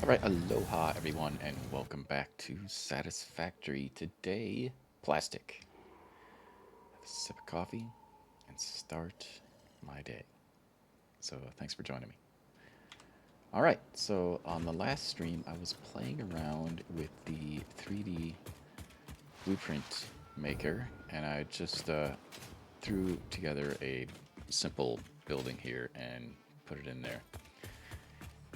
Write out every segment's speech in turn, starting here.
Alright, aloha everyone, and welcome back to Satisfactory. Today, plastic. Have a sip of coffee and start my day. So, thanks for joining me. Alright, so on the last stream, I was playing around with the 3D blueprint maker, and I just threw together a simple building here and put it in there.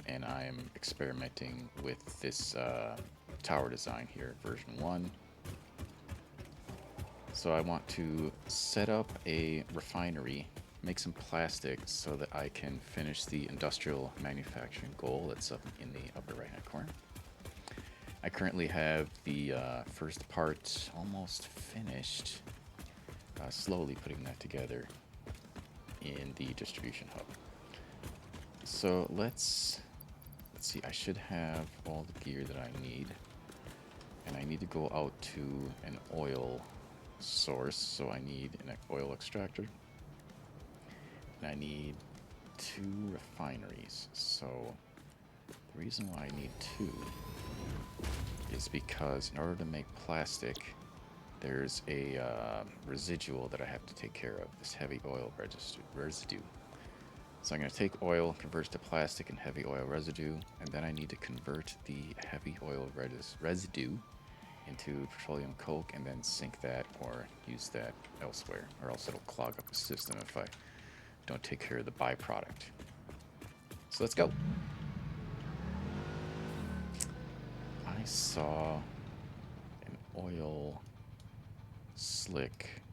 And I am experimenting with this tower design here, version 1. So I want to set up a refinery, make some plastic so that I can finish the industrial manufacturing goal that's up in the upper right hand corner. I currently have the first part almost finished, slowly putting that together in the distribution hub. So let's see, I should have all the gear that I need. And I need to go out to an oil source, so I need an oil extractor. And I need 2 refineries. So the reason why I need 2 is because in order to make plastic, there's a residual that I have to take care of, this heavy oil residue. So I'm going to take oil, convert it to plastic and heavy oil residue, and then I need to convert the heavy oil residue into petroleum coke and then sink that or use that elsewhere, or else it'll clog up the system if I don't take care of the byproduct. So let's go. I saw an oil slick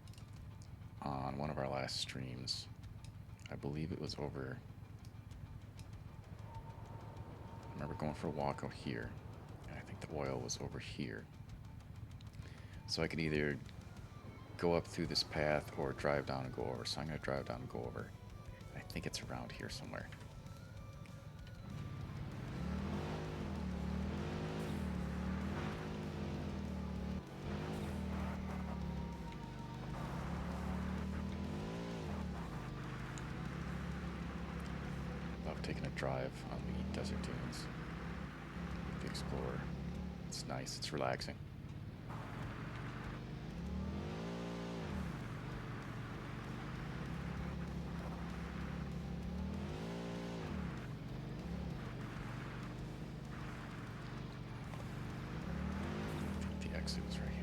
on one of our last streams. I believe it was over. I remember going for a walk out here, and I think the oil was over here. So I could either go up through this path or drive down and go over. So I'm going to drive down and go over. I think it's around here somewhere. Love taking a drive on the desert dunes. The Explorer. It's nice. It's relaxing. I think the exit was right here.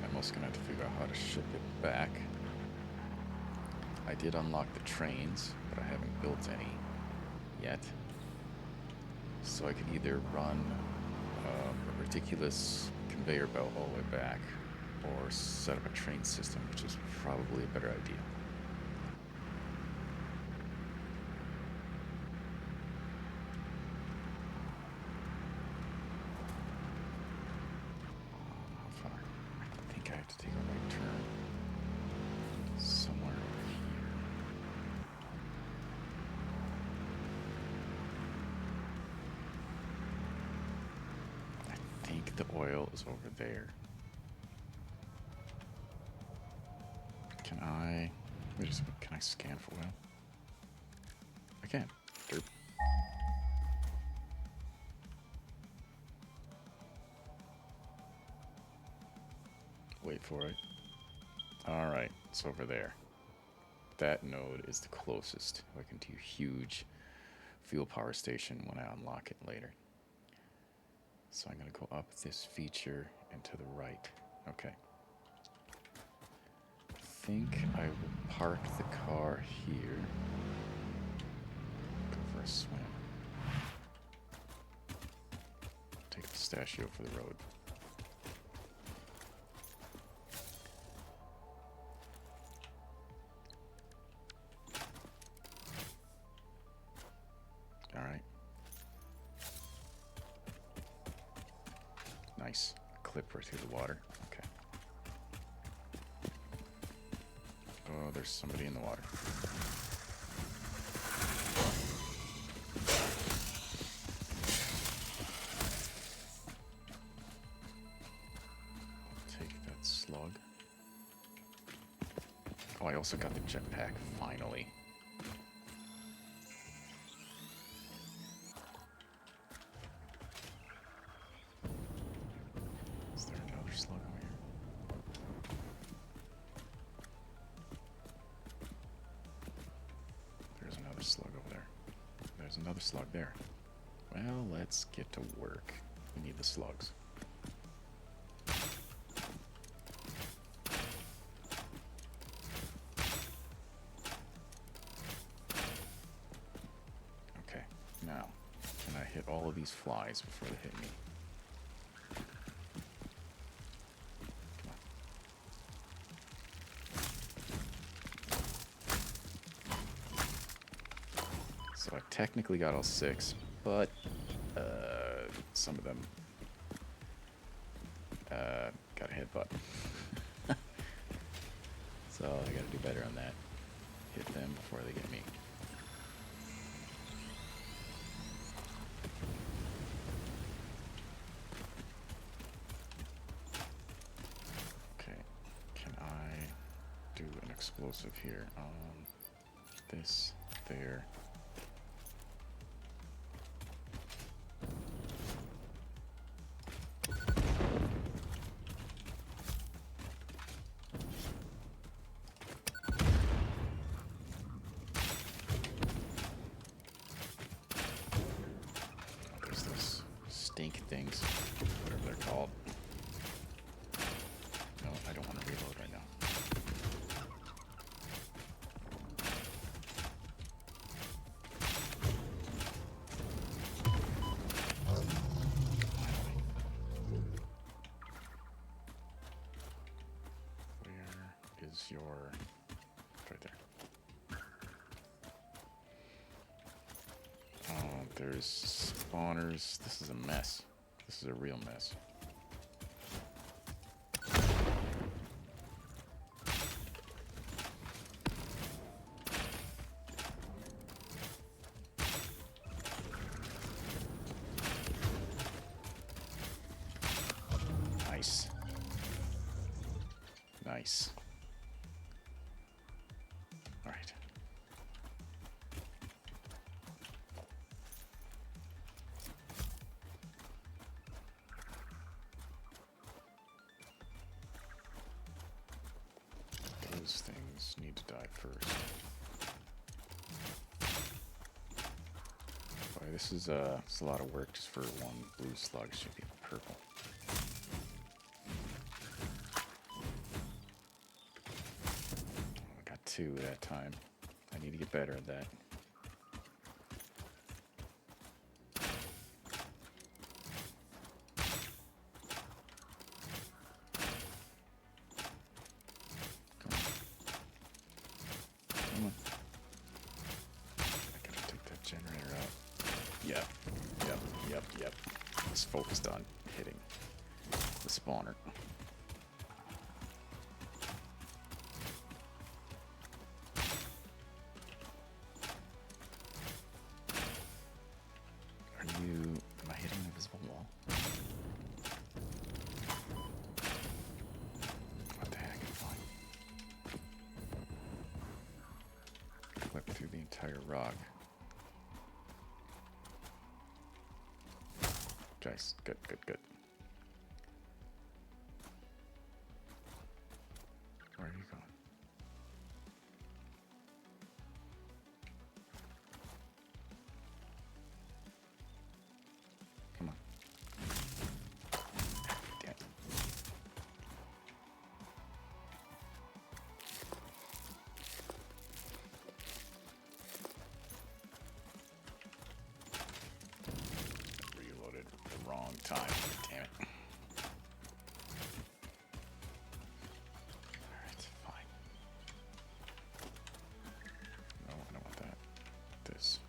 I'm also going to have to figure out how to ship it back. I did unlock the trains, but I haven't built any yet. So I could either run a ridiculous conveyor belt all the way back, or set up a train system, which is probably a better idea. How far? I think I have to take a right turn somewhere over here. I think the oil is over there. Can I... Wait a second. Can I scan for oil? I can. Derp. Wait for it. Alright, it's over there. That node is the closest. I can do huge fuel power station when I unlock it later. So I'm going to go up this feature and to the right. Okay. I think I will park the car here. Go for a swim. Take the pistachio for the road. Alright. Nice. Clip right through the water. Okay. Oh, there's somebody in the water. Oh, I also got the jetpack, finally. Is there another slug over here? There's another slug over there. There's another slug there. Well, let's get to work. We need the slugs. Okay, now, can I hit all of these flies before they hit me? Come on. So I technically got all 6, but some of them got a headbutt. So I gotta do better on that. Hit them before they get me. Okay, can I do an explosive here? This, there. Things, whatever they're called. No, I don't want to reload right now. Where is your... right there. Oh, there's spawners. This is a mess. This is a real mess. Nice. Nice. All right. Those things need to die first. Boy, this is a lot of work just for one blue slug. Should be purple. I got 2 that time. I need to get better at that. Yep. It's focused on hitting the spawner. Am I hitting the visible wall? What the heck? Fine. Clip through the entire rock. Nice. Good. Where are you going? Come on. Damn. Reloaded the wrong time. Damn it. Alright, fine. No, I don't want that. This.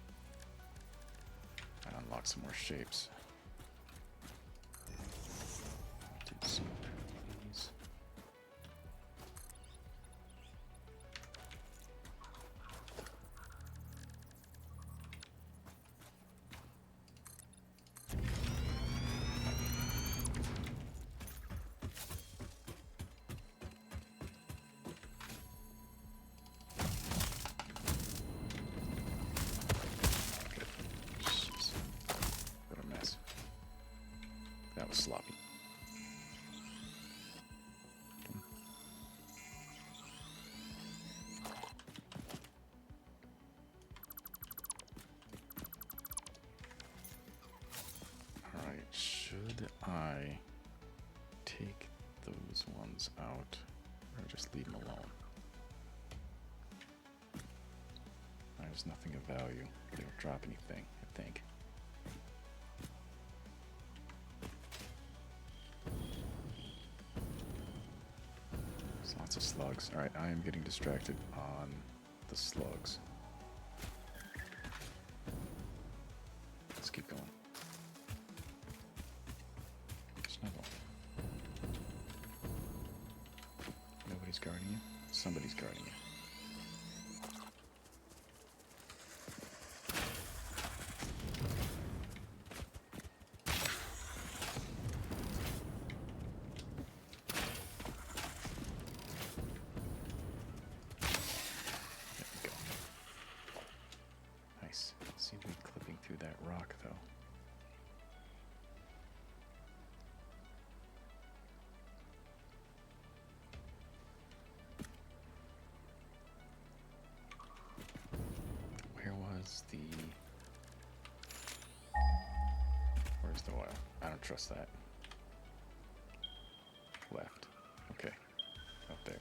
And unlock some more shapes. Do some of these. take those ones out, or just leave them alone? There's nothing of value. They don't drop anything, I think. There's lots of slugs. Alright, I am getting distracted on the slugs. Let's keep going. There's another one. Nobody's guarding you? Somebody's guarding you. Where's the oil? I don't trust that. Left. Okay. Up there.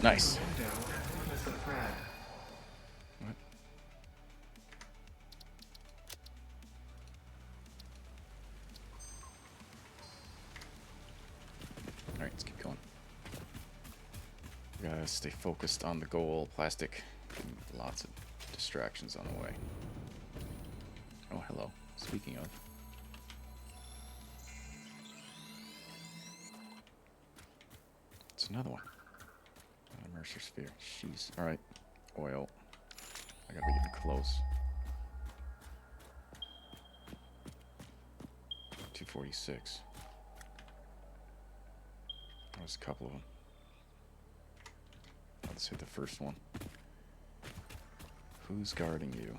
Nice. What? Alright, let's keep going. We gotta stay focused on the goal. Plastic. Lots of distractions on the way. Oh, hello. Speaking of. It's another one. Mercer sphere. Jeez. Alright. Oil. I gotta be getting close. 246. There's a couple of them. Let's hit the first one. Who's guarding you?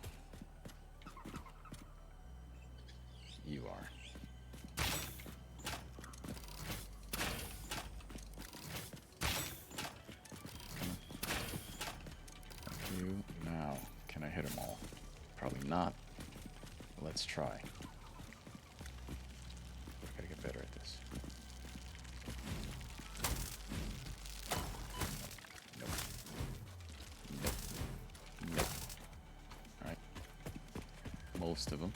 You are. Now, can I hit them all? Probably not. Let's try. I gotta get better at this. Nope. Nope. Nope. Alright. Most of them.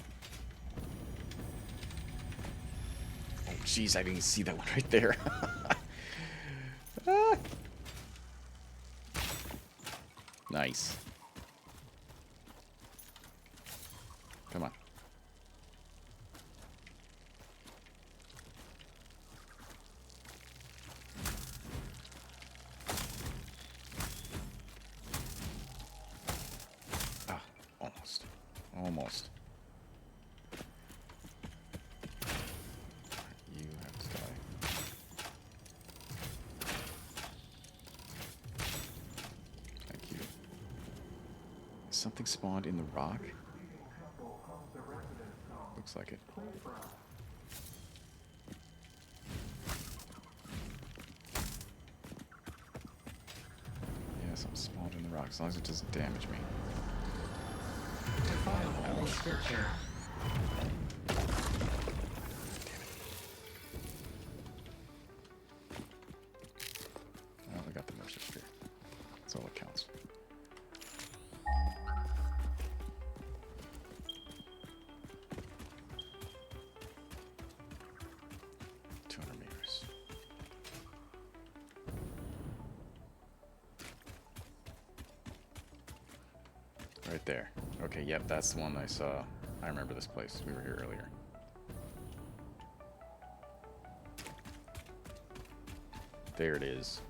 Oh, jeez, I didn't see that one right there. Ah. Nice. Come on. Ah, almost. Almost. You have to die. Thank you. Something spawned in the rock? Looks like it. Yeah, something spawned in the rock, as long as it doesn't damage me. Oh, we got the Mercer sphere. That's all that counts. Right there. Okay, yep, that's the one I saw. I remember this place. We were here earlier. There it is.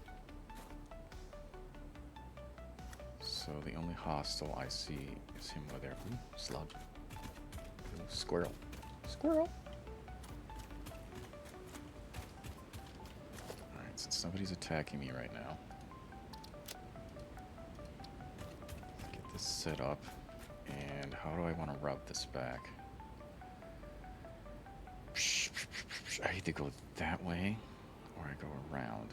So So the only hostile I see is him over there. Ooh, slug. Ooh, squirrel. Squirrel! Alright, since nobody's attacking me right now, let's get this set up. And how do I want to route this back? I either go that way or I go around.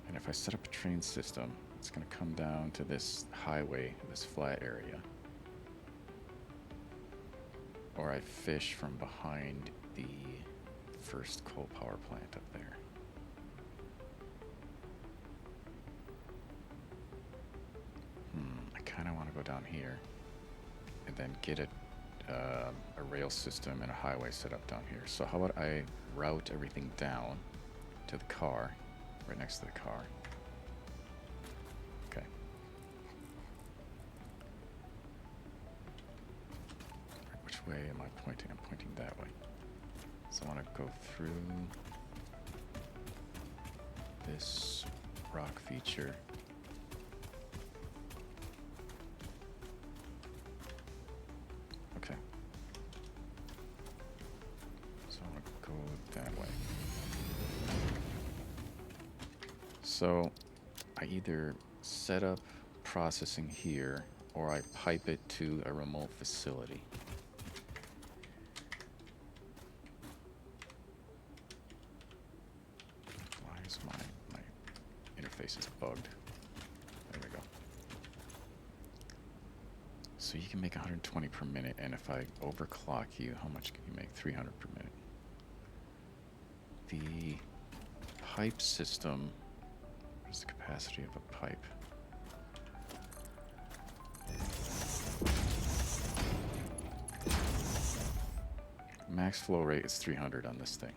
And if I set up a train system, it's going to come down to this highway, this flat area. Or I fish from behind the first coal power plant up there. I kind of want to go down here and then get a rail system and a highway set up down here. So how about I route everything down to the car, right next to the car. Okay. Which way am I pointing? I'm pointing that way. So I want to go through this rock feature. Okay. So I want to go that way. So I either set up processing here or I pipe it to a remote facility. Why is my interface is bugged? There we go. So you can make 120 per minute, and if I overclock you, how much can you make? 300 per minute. The pipe system, what is the capacity of a pipe? Max flow rate is 300 on this thing.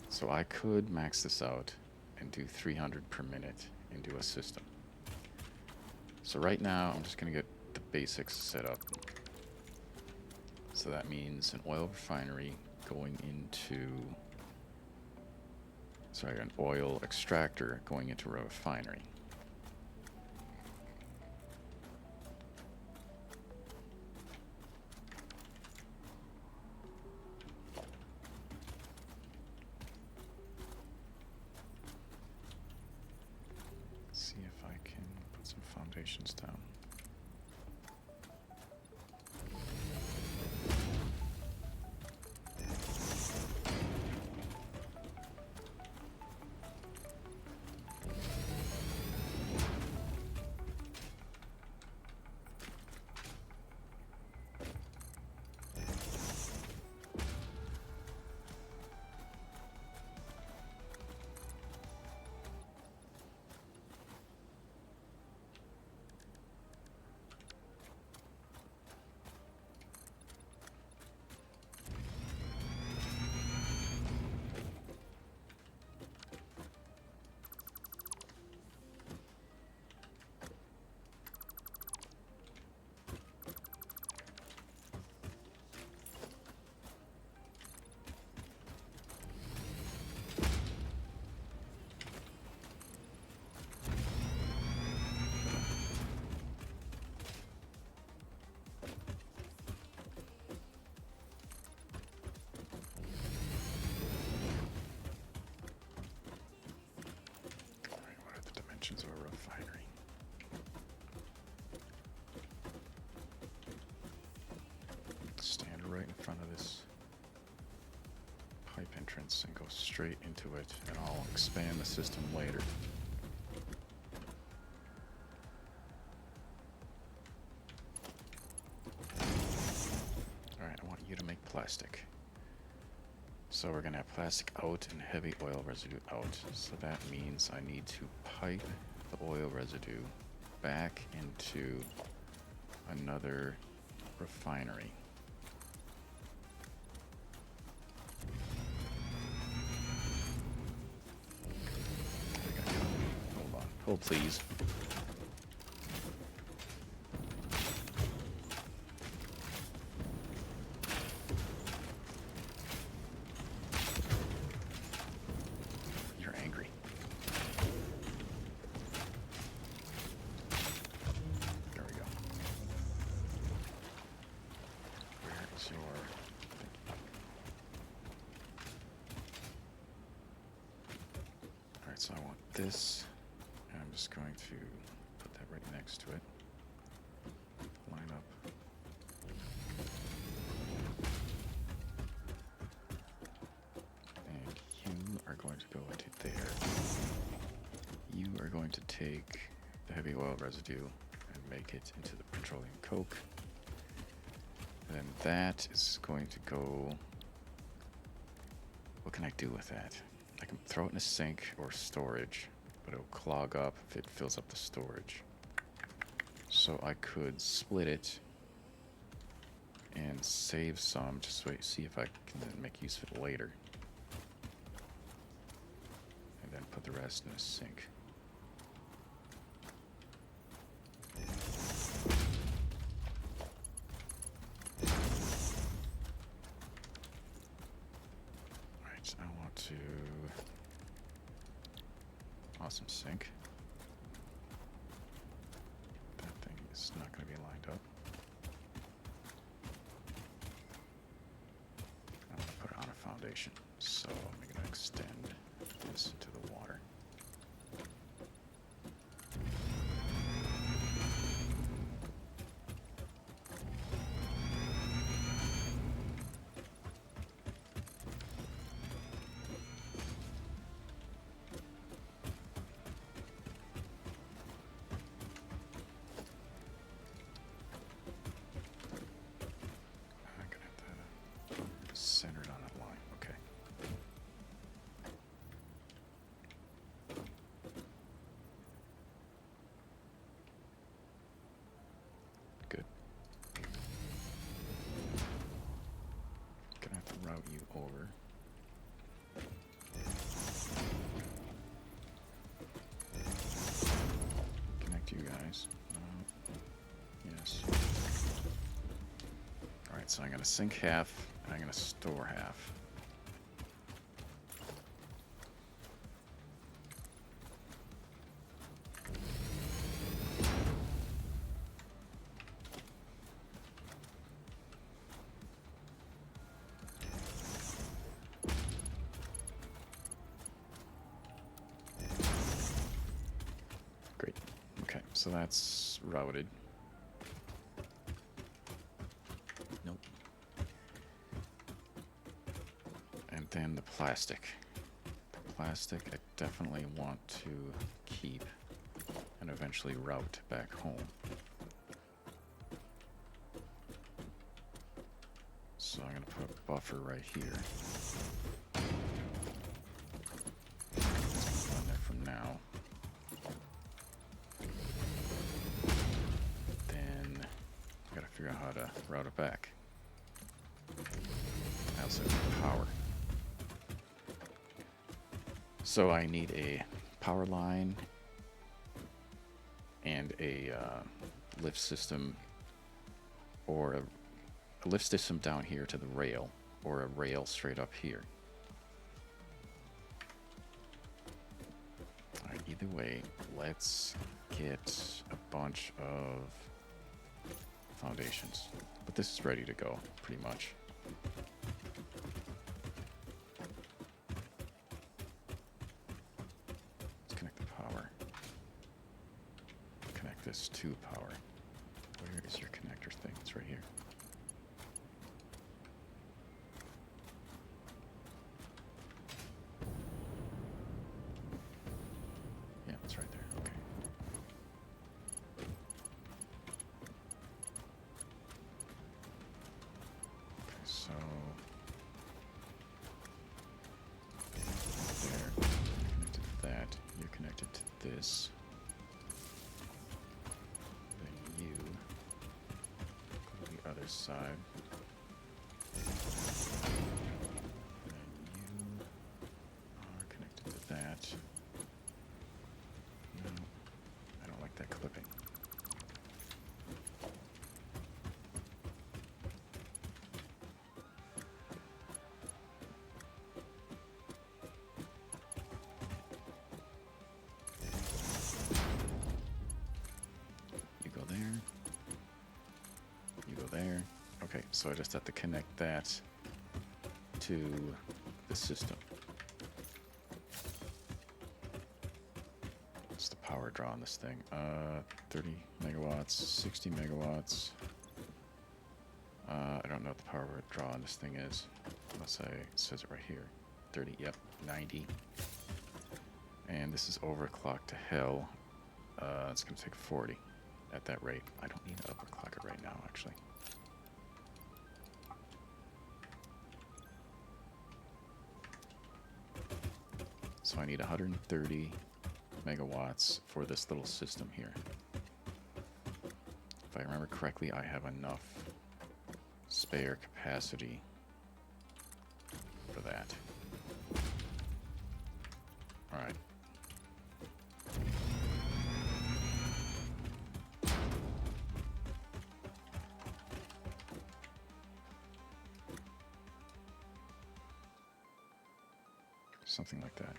So I could max this out and do 300 per minute into a system. So right now, I'm just going to get the basics set up. So that means an oil refinery going into... Sorry, an oil extractor going into a refinery. See if I can put some foundations down. Of a refinery. Stand right in front of this pipe entrance and go straight into it, and I'll expand the system later. Alright, I want you to make plastic. So we're going to have plastic out and heavy oil residue out. So that means I need to pipe the oil residue back into another refinery. Hold on. Hold please. this. And I'm just going to put that right next to it. Line up. And you are going to go into there. You are going to take the heavy oil residue and make it into the petroleum coke. And then that is going to go... What can I do with that? I can throw it in a sink or storage, but it'll clog up if it fills up the storage. So I could split it and save some, just so see if I can then make use of it later. And then put the rest in a sink. Alright, I want to... Awesome sink. That thing is not going to be lined up. I'm going to put it on a foundation. So I'm going to extend this into the water. Centered on that line, okay. Good. Gonna have to route you over. Connect you guys. Yes. Alright, so I'm gonna sink half. I'm going to store half. Great. Okay, so that's routed. Nope. And then the plastic. The plastic I definitely want to keep and eventually route back home. So I'm going to put a buffer right here. On there from now. Then I got to figure out how to route it back. I also need power. So I need a power line and a lift system, or a lift system down here to the rail, or a rail straight up here. Alright, either way, let's get a bunch of foundations. But this is ready to go, pretty much. This to power. Where is your connector thing? It's right here. Yeah, it's right there. Okay. Okay, so there. Connected to that. You're connected to this. Other side. And you are connected to that. No, I don't like that clipping. You go there. There. Okay, so I just have to connect that to the system. What's the power draw on this thing? 30 megawatts, 60 megawatts. I don't know what the power draw on this thing is, unless it says it right here. 30, yep, 90. And this is overclocked to hell. It's going to take 40 at that rate. I don't need to overclock it right now, actually. So I need 130 megawatts for this little system here. If I remember correctly, I have enough spare capacity for that. All right. Something like that.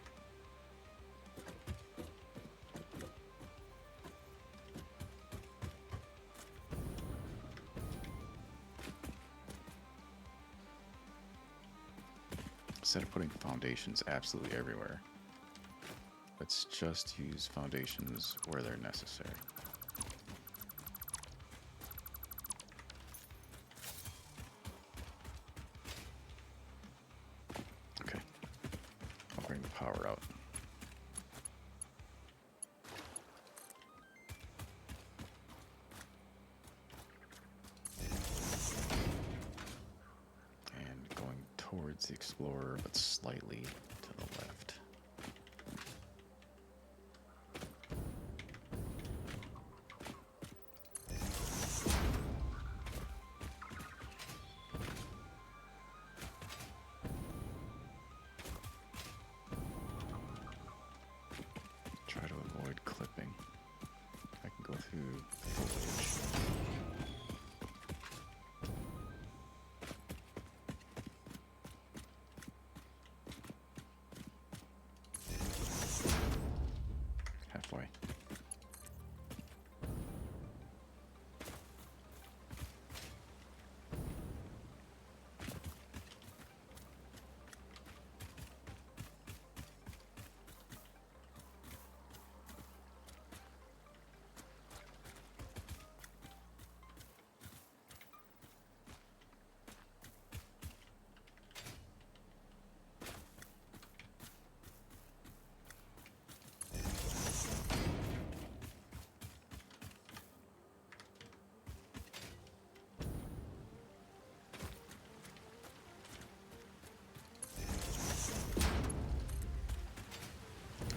Instead of putting foundations absolutely everywhere, let's just use foundations where they're necessary. Okay, I'll bring the power out. Towards the Explorer, but slightly to the left. Try to avoid clipping. I can go through foliage. Halfway.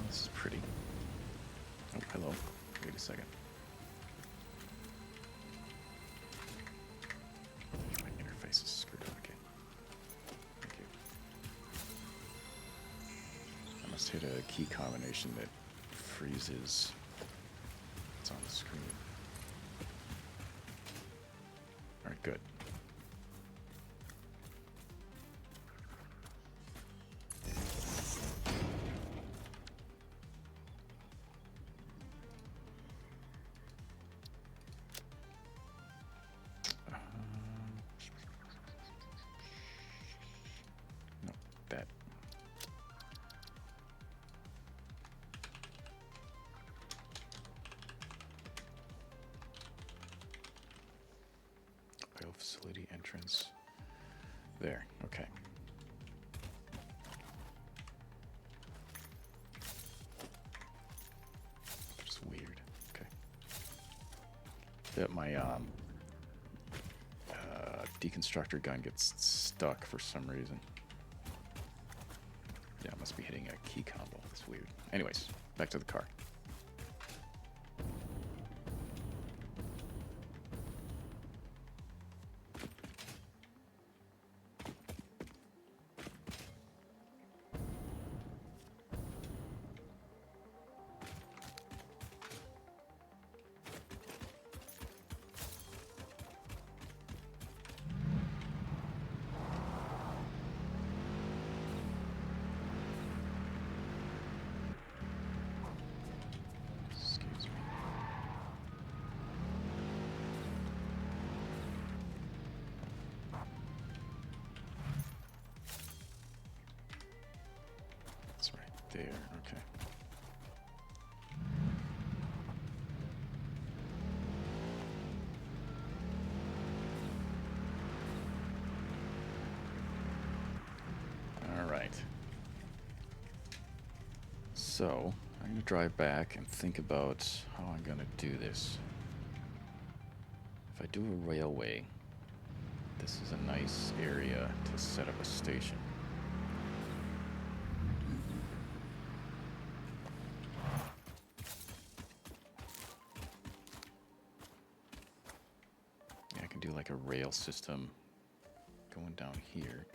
This is pretty. Oh, hello. Wait a second. My interface is screwed up again. Thank you. I must hit a key combination that freezes what's on the screen. Alright, good. No, that. Oil facility entrance. There, okay. Just weird. Okay. That my deconstructor gun gets stuck for some reason. Yeah, I must be hitting a key combo. That's weird. Anyways, back to the car. Excuse me. It's right there, okay. So, I'm going to drive back and think about how I'm going to do this. If I do a railway, this is a nice area to set up a station. Yeah, I can do like a rail system going down here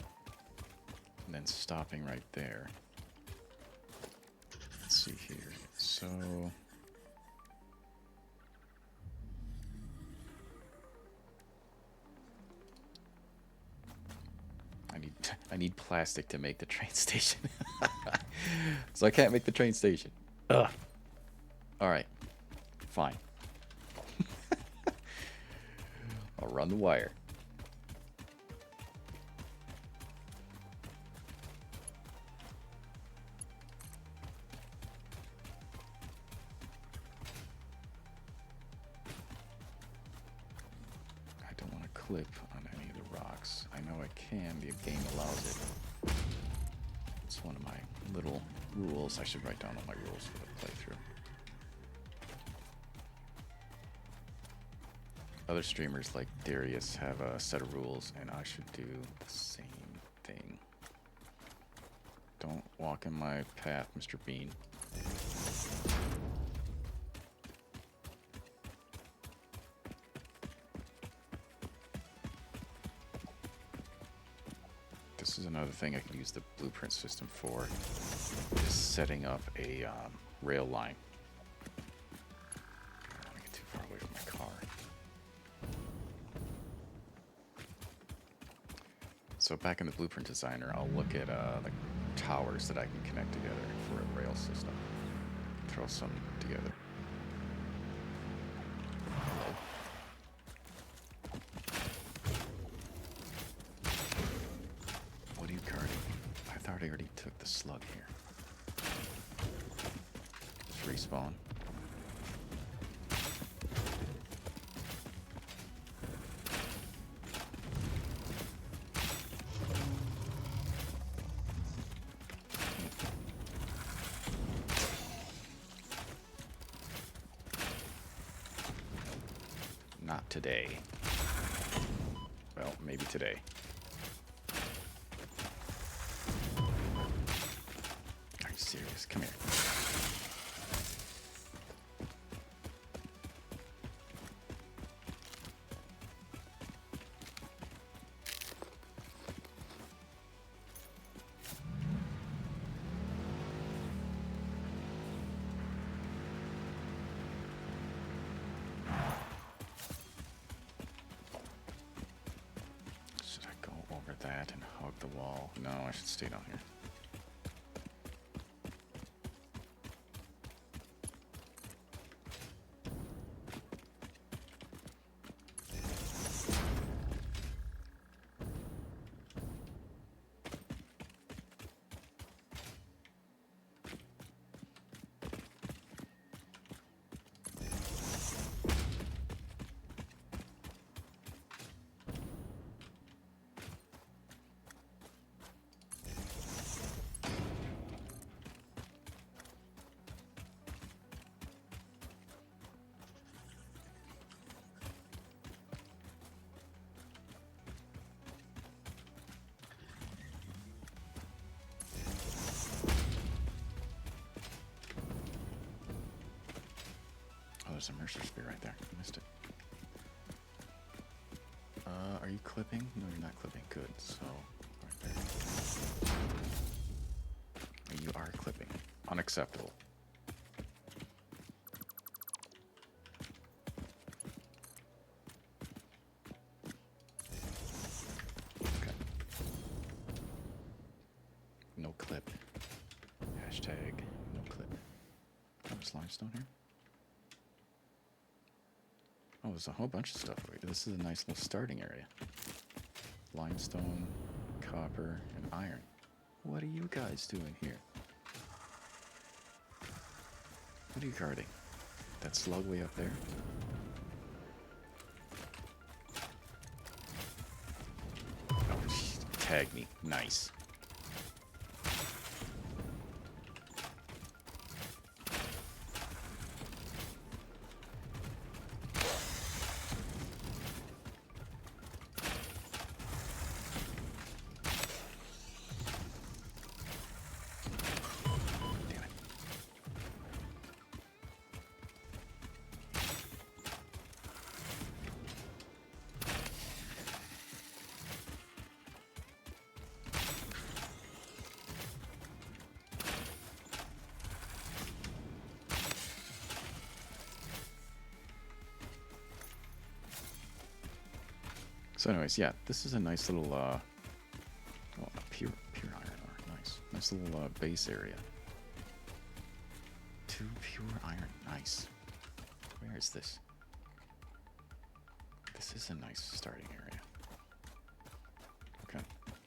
and then stopping right there. Let's see here. So I need plastic to make the train station. So I can't make the train station. Ugh. All right. Fine. I'll run the wire. I don't want to clip on any of the rocks. I know I can. The game allows it. It's one of my little rules. I should write down all my rules for the playthrough. Other streamers like Darius have a set of rules, and I should do the same thing. Don't walk in my path, Mr. Bean. This is another thing I can use the blueprint system for, is setting up a rail line. I don't want to get too far away from my car. So back in the blueprint designer, I'll look at the towers that I can connect together for a rail system. Throw some together. Hello. What are you guarding? I thought I already took the slug here. Just respawn. Not today. Well, maybe today. Are you serious? Come here. Should I go over that and hug the wall? No, I should stay down here. There's a Mercer spear right there. I missed it. Are you clipping? No, you're not clipping. Good. So, right there. You are clipping. Unacceptable. Okay. No clip. Hashtag no clip. Oh, there's limestone here. Oh, there's a whole bunch of stuff. This is a nice little starting area. Limestone, copper, and iron. What are you guys doing here? What are you guarding? That slug way up there? Oh, tag me. Nice. So anyways, yeah, this is a nice little, oh, a pure iron ore. Nice. Nice little base area. 2 pure iron. Nice. Where is this? This is a nice starting area. Okay.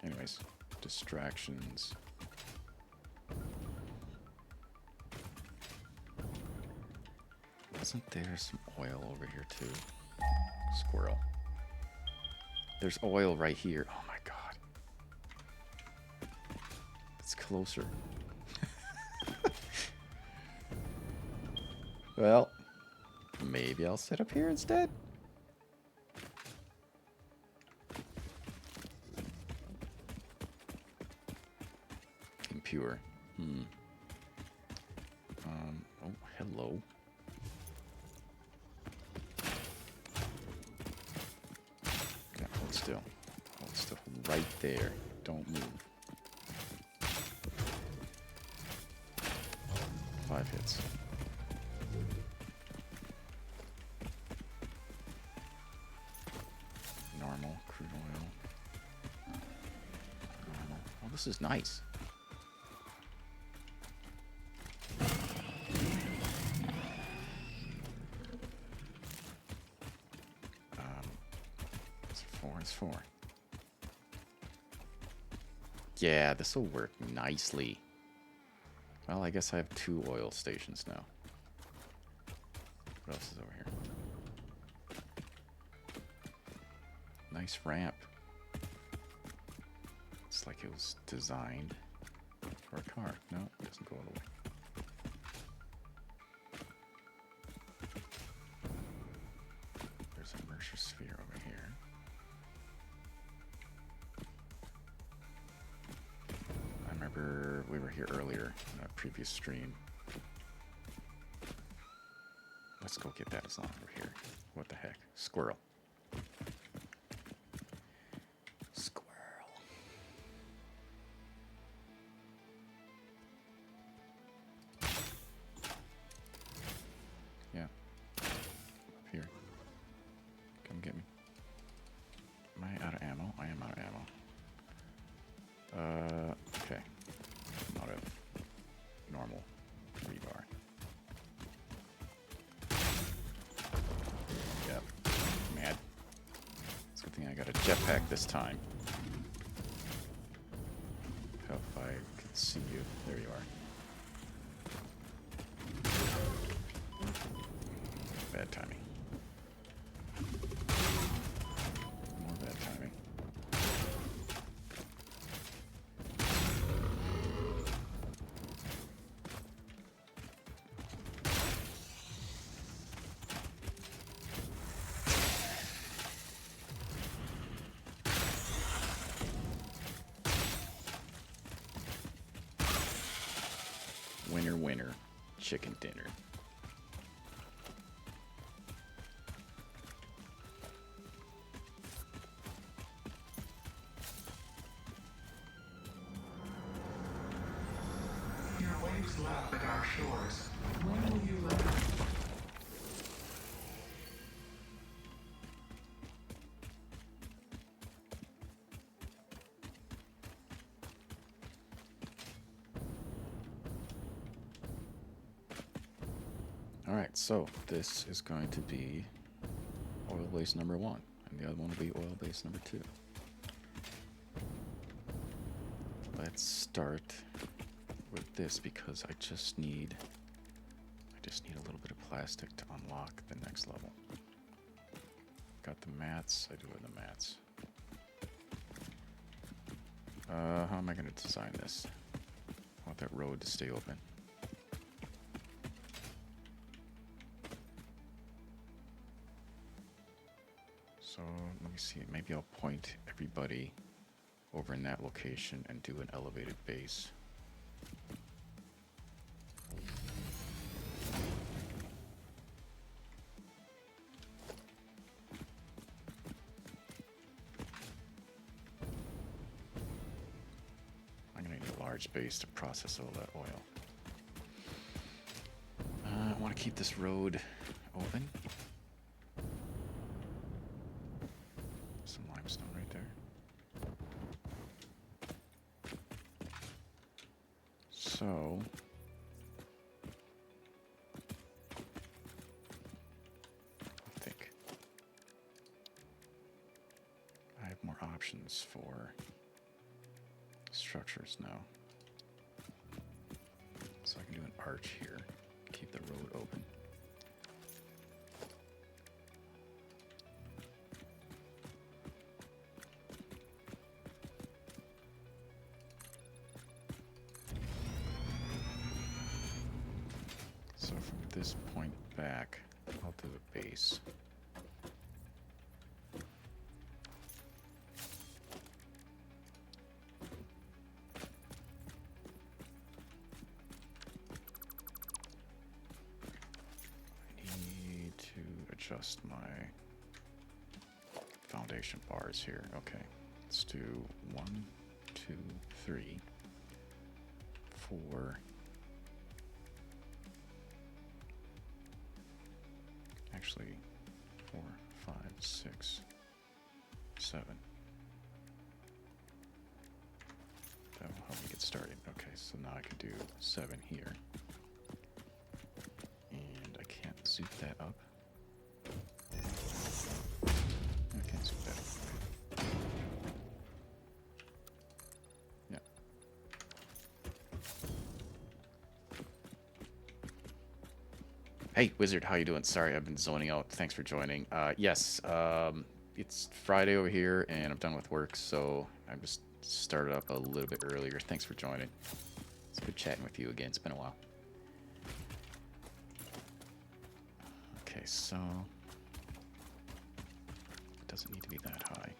Anyways, distractions. Wasn't there some oil over here too? Squirrel. There's oil right here. Oh my god. It's closer. Well, maybe I'll sit up here instead. Impure. Oh, hello. Yeah, hold still. Hold still. Right there. Don't move. 5 hits. Normal. Crude oil. Normal. Oh, this is nice. It's 4. Yeah, this will work nicely. Well, I guess I have 2 oil stations now. What else is over here? Nice ramp. It's like it was designed for a car. No, it doesn't go all the way. There's a Mercer sphere over here. I remember we were here earlier in a previous stream. Let's go get that as long as we're here. What the heck? Squirrel. Squirrel. Yeah. Up here. Come get me. Am I out of ammo? I am out of ammo. Okay. I'm out of normal rebar. Yep. Mad. It's a good thing I got a jetpack this time. Hope I could see you. There you are. Bad timing. More bad timing. Winner, winner, chicken dinner. Your waves lap at our shores. When will you let us? Alright, so this is going to be oil base number 1, and the other one will be oil base number 2. Let's start with this because I just need a little bit of plastic to unlock the next level. Got the mats. I do have the mats. How am I going to design this? I want that road to stay open. So let me see. Maybe I'll point everybody over in that location and do an elevated base. I'm gonna need a large base to process all that oil. I want to keep this road open. Some line limestone right there. So I think I have more options for structures now. So I can do an arch here, keep the road open. So from this point back, I'll do the base. I need to adjust my foundation bars here. Okay, let's do 1, 2, 3, 4. Actually, 4, 5, 6, 7. That will help me get started. Okay, so now I can do 7 here. And I can't zoom that up. I can't zoom that up. Okay. Yeah. Hey, Wizard, how you doing? Sorry, I've been zoning out. Thanks for joining. Yes, it's Friday over here, and I'm done with work, so I just started up a little bit earlier. Thanks for joining. It's good chatting with you again. It's been a while. Okay, so it doesn't need to be that high.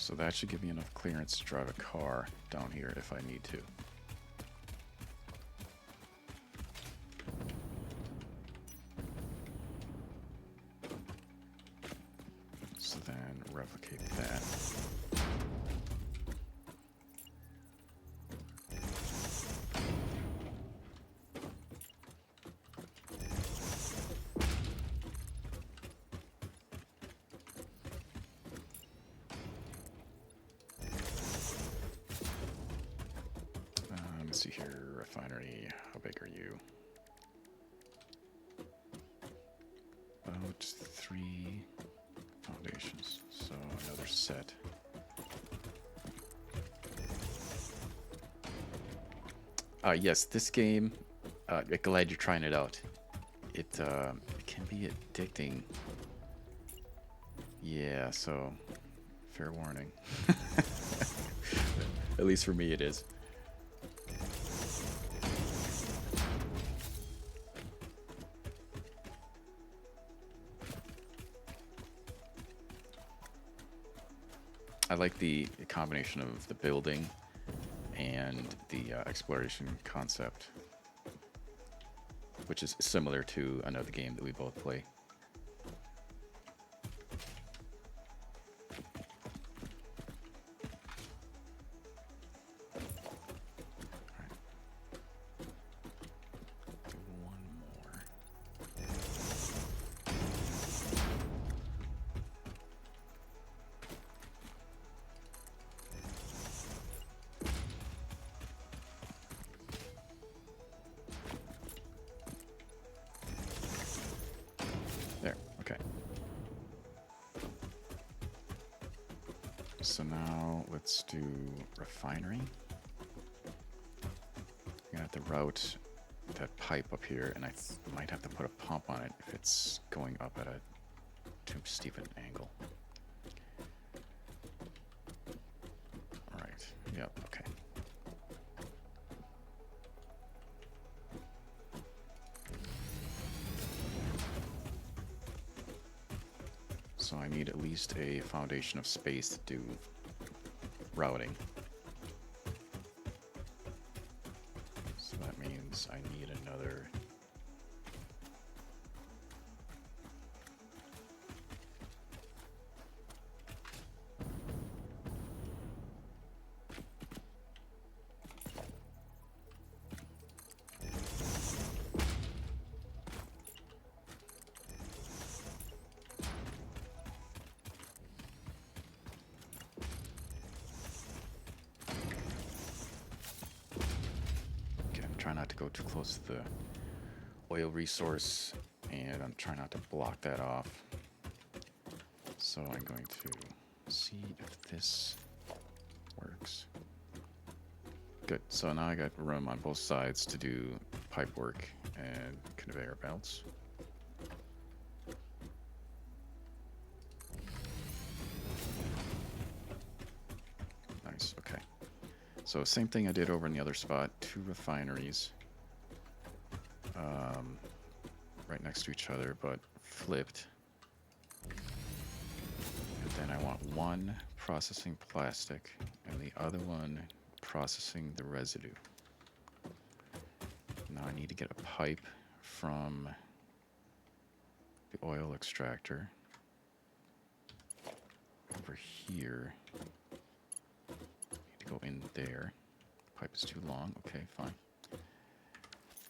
So that should give me enough clearance to drive a car down here if I need to. So then replicate that. Let's see here, refinery, how big are you? About 3 foundations, so another set. Yes, this game, glad you're trying it out. It can be addicting. Yeah, so fair warning. At least for me it is. I like the combination of the building and the exploration concept, which is similar to another game that we both play. So now let's do refinery. I'm gonna have to route that pipe up here, and I might have to put a pump on it if it's going up at a too steep an angle. All right. Yep. Okay. So I need at least a foundation of space to do routing. So that that means I need another. Try not to go too close to the oil resource, and I'm trying not to block that off. So I'm going to see if this works. Good. So now I got room on both sides to do pipe work and conveyor belts. Nice. Okay. So same thing I did over in the other spot, 2 refineries right next to each other, but flipped. And then I want one processing plastic and the other one processing the residue. Now I need to get a pipe from the oil extractor over here. Need to go in there. Pipe is too long. Okay, fine.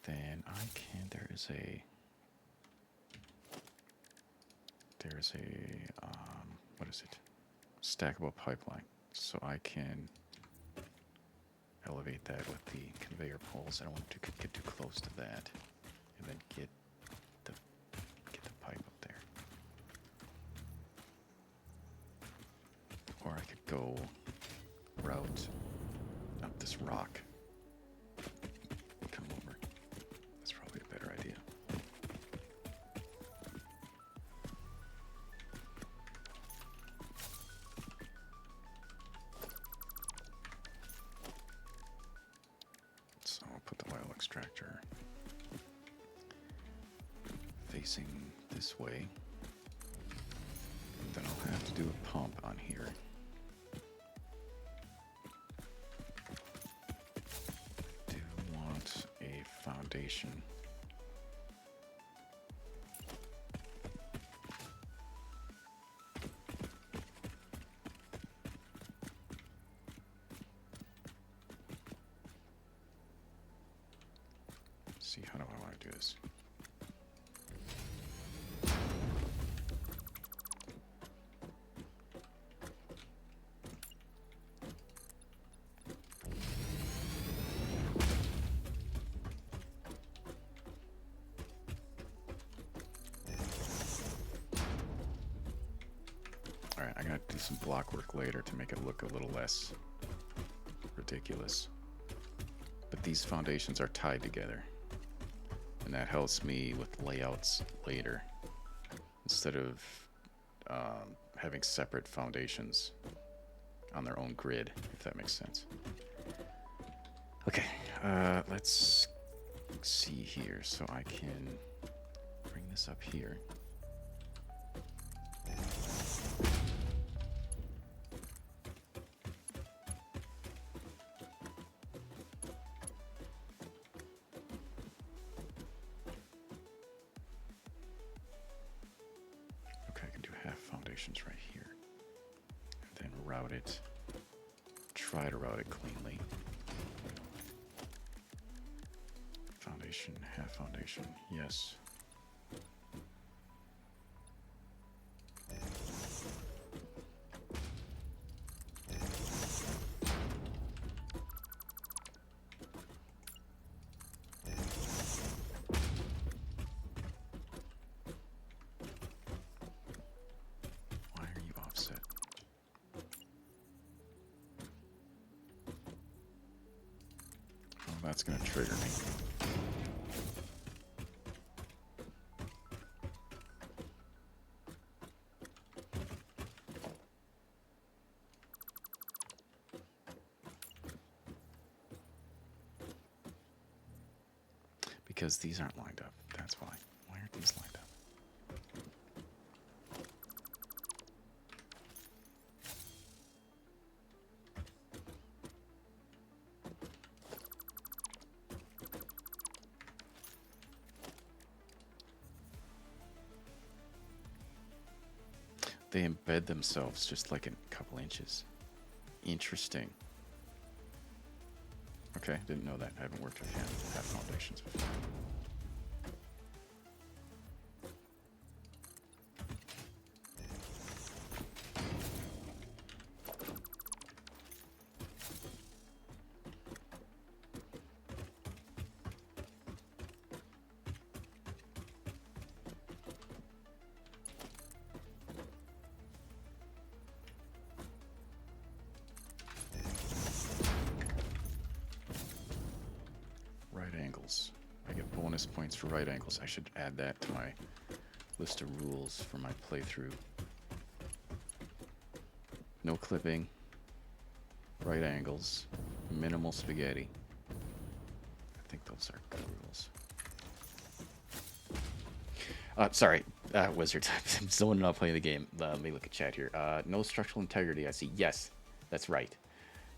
Then I can. There's a what is it? Stackable pipeline. So I can elevate that with the conveyor poles. I don't want to get too close to that, and then get the pipe up there. Or I could go route up this rock. Come over. That's probably a better idea. So I'll put the oil extractor facing this way. And then I'll have to do a pump on here. Foundation. See, how do I want to do this? Alright, I gotta do some block work later to make it look a little less ridiculous. But these foundations are tied together. And that helps me with layouts later. Instead of having separate foundations on their own grid, if that makes sense. Okay, let's see here. So I can bring this up here. Right here, and then route it. Try to route it cleanly. Foundation, half foundation, yes. That's going to trigger me. Because these aren't lined up. That's why. Why aren't these lined up? they embed themselves just like a couple inches. Interesting. Okay, didn't know that. I haven't worked with half foundations before. Right angles. I get bonus points for right angles. I should add that to my list of rules for my playthrough. No clipping. Right angles. Minimal spaghetti. I think those are good rules. Sorry, Wizard. I'm zoning out playing the game. Let me look at chat here. No structural integrity. I see. Yes, that's right.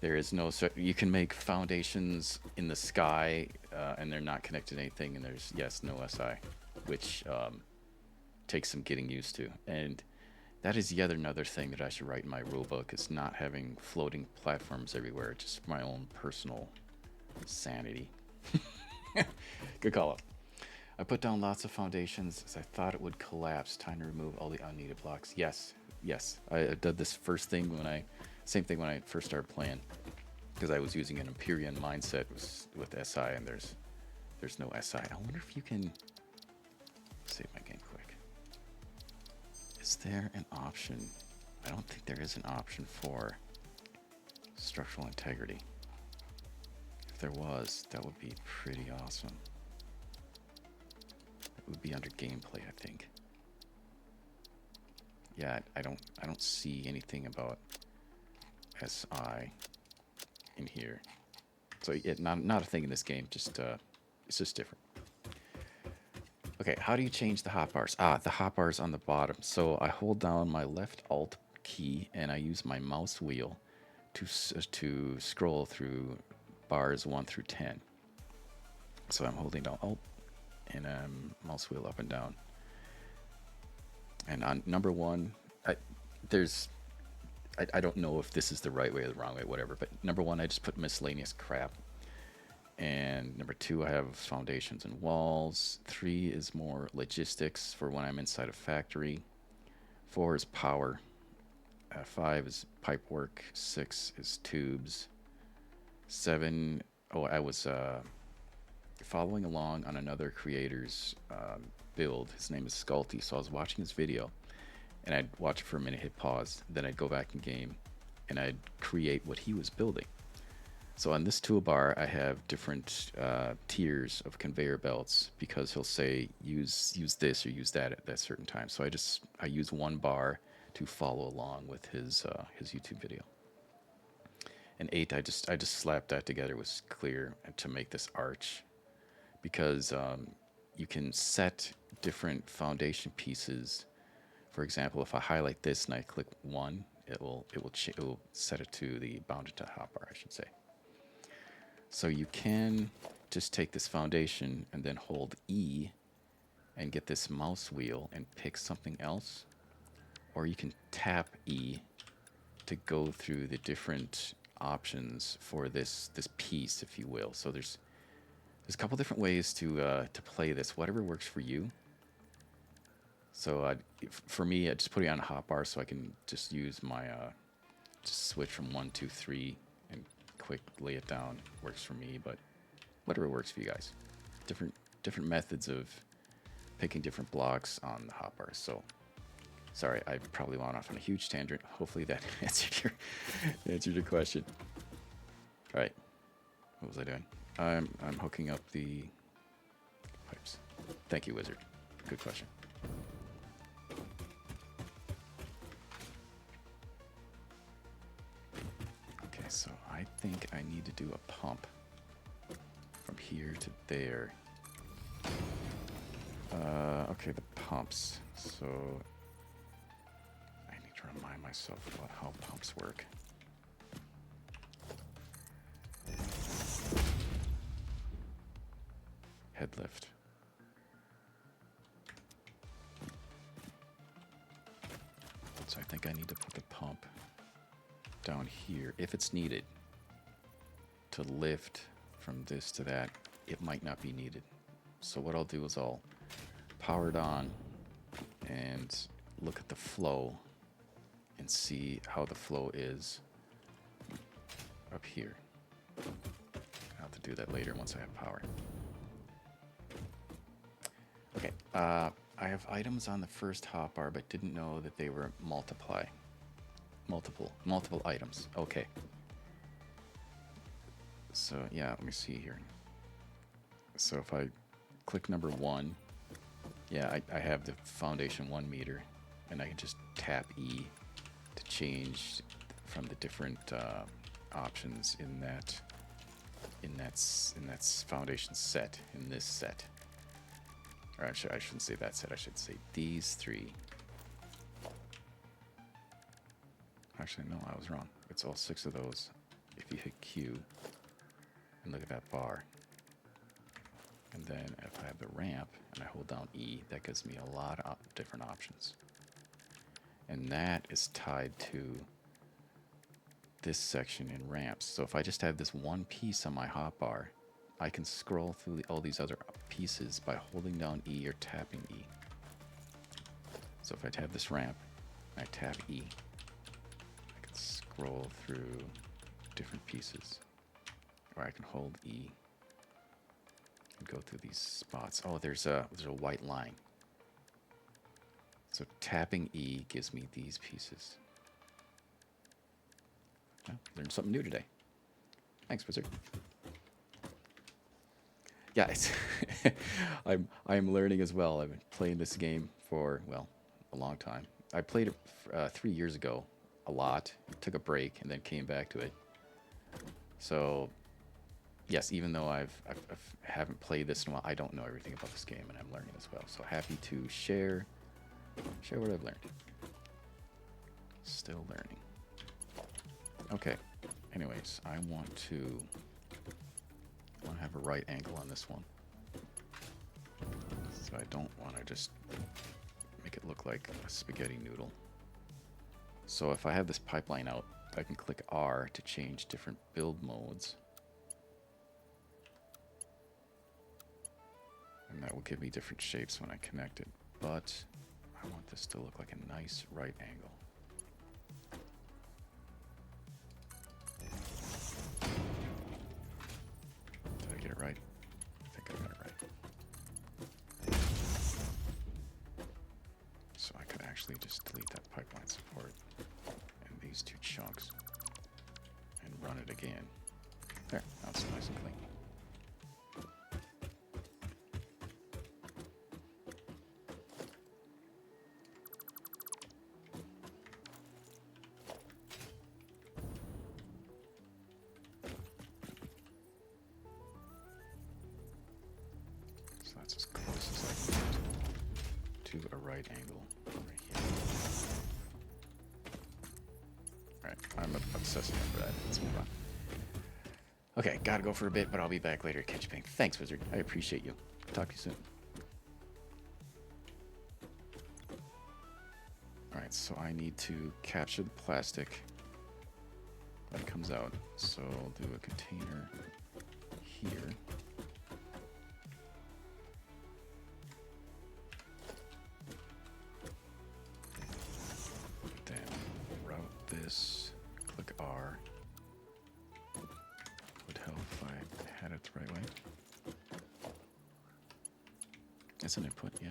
There is no. You can make foundations in the sky, and they're not connected to anything. And there's no SI, which takes some getting used to. And that is yet another thing that I should write in my rulebook: is not having floating platforms everywhere. Just my own personal sanity. Good call up. I put down lots of foundations as I thought it would collapse. Time to remove all the unneeded blocks. Yes. I did this same thing when I first started playing, because I was using an Empyrean mindset with SI, and there's no SI. I wonder if you can save my game quick. Is there an option? I don't think there is an option for structural integrity. If there was, that would be pretty awesome. It would be under gameplay, I think. Yeah, I don't see anything about SI in here. So not a thing in this game, just it's just different. Okay, how do you change the hotbars? The hotbars on the bottom. So I hold down my left Alt key and I use my mouse wheel to scroll through bars 1 through 10. So I'm holding down Alt and mouse wheel up and down. And on number 1, I don't know if this is the right way or the wrong way, whatever, but number 1, I just put miscellaneous crap. And number 2, I have foundations and walls. 3 is more logistics for when I'm inside a factory. 4 is power. 5 is pipe work. 6 is tubes. 7, I was following along on another creator's build. His name is Scalti, so I was watching his video. And I'd watch it for a minute, hit pause, then I'd go back in game, and I'd create what he was building. So on this toolbar, I have different tiers of conveyor belts, because he'll say use this or use that at that certain time. So I use one bar to follow along with his YouTube video. And 8, I just slapped that together with clear to make this arch, because you can set different foundation pieces. For example, if I highlight this and I click 1, it will set it to the bounded to hotbar, I should say. So you can just take this foundation and then hold E and get this mouse wheel and pick something else, or you can tap E to go through the different options for this piece, if you will. So there's a couple different ways to play this, whatever works for you. So for me, I just put it on a hotbar so I can just use my just switch from 1, 2, 3 and quick lay it down. Works for me, but whatever works for you guys. Different methods of picking different blocks on the hotbars. So sorry, I probably went off on a huge tangent. Hopefully that answered your question. All right, what was I doing? I'm hooking up the pipes. Thank you, Wizard. Good question. Okay, so I think I need to do a pump from here to there. Okay, the pumps. So I need to remind myself about how pumps work. Head lift. Outside think I need to put the pump down here if it's needed to lift from this to that. It might not be needed. So what I'll do is I'll power it on and look at the flow and see how the flow is up here. I'll have to do that later once I have power. Okay, I have items on the first hotbar, but didn't know that they were multiple items. Okay. So yeah, let me see here. So if I click number 1, yeah, I have the foundation 1 meter, and I can just tap E to change from the different options in that foundation set, in this set. Or I shouldn't say that set. I should say these 3. Actually, no, I was wrong. It's all 6 of those. If you hit Q and look at that bar, and then if I have the ramp and I hold down E, that gives me a lot of different options. And that is tied to this section in ramps. So if I just have this one piece on my hotbar, I can scroll through all these other pieces by holding down E or tapping E. So if I have this ramp, I tap E, I can scroll through different pieces. Or I can hold E and go through these spots. Oh, there's a white line. So tapping E gives me these pieces. Oh, learned something new today. Thanks, Wizard. Yeah, it's I'm learning as well. I've been playing this game for, well, a long time. I played it 3 years ago a lot, took a break, and then came back to it. So, yes, even though I haven't played this in a while, I don't know everything about this game, and I'm learning as well. So happy to share what I've learned. Still learning. Okay. Anyways, I want to have a right angle on this one. So I don't want to just make it look like a spaghetti noodle. So if I have this pipeline out, I can click R to change different build modes. And that will give me different shapes when I connect it. But I want this to look like a nice right angle. Did I get it right? I think I got it right. So I could actually just delete that pipeline support and these 2 chunks and run it again. There, now it's nice and clean. So that's as close as I can get to a right angle over here. Alright, I'm obsessing over that. Let's move on. Okay, gotta go for a bit, but I'll be back later. Catch you, bang. Thanks, Wizard. I appreciate you. Talk to you soon. Alright, so I need to capture the plastic that comes out. So I'll do a container here. Then route this, click R. Would help if I had it the right way. That's an input, yeah.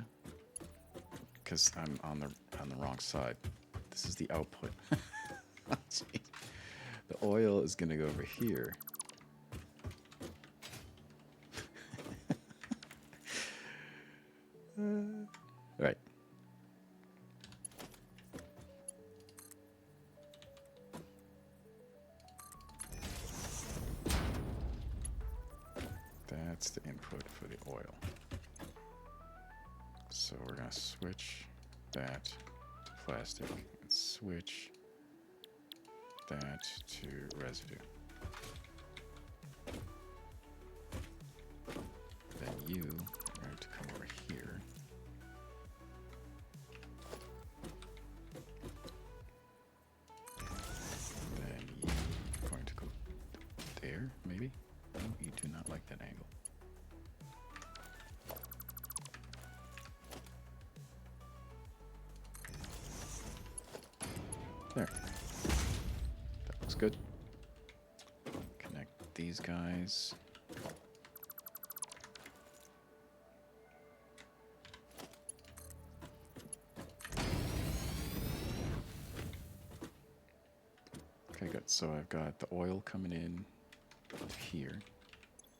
Because I'm on the wrong side. This is the output. Jeez. The oil is gonna go over here. Right. That's the input for the oil. So we're gonna switch that to plastic and switch that to residue. Then you are going to come over here. there, maybe? No, you do not like that angle. There. That looks good. Connect these guys. Okay, good. So I've got the oil coming in here.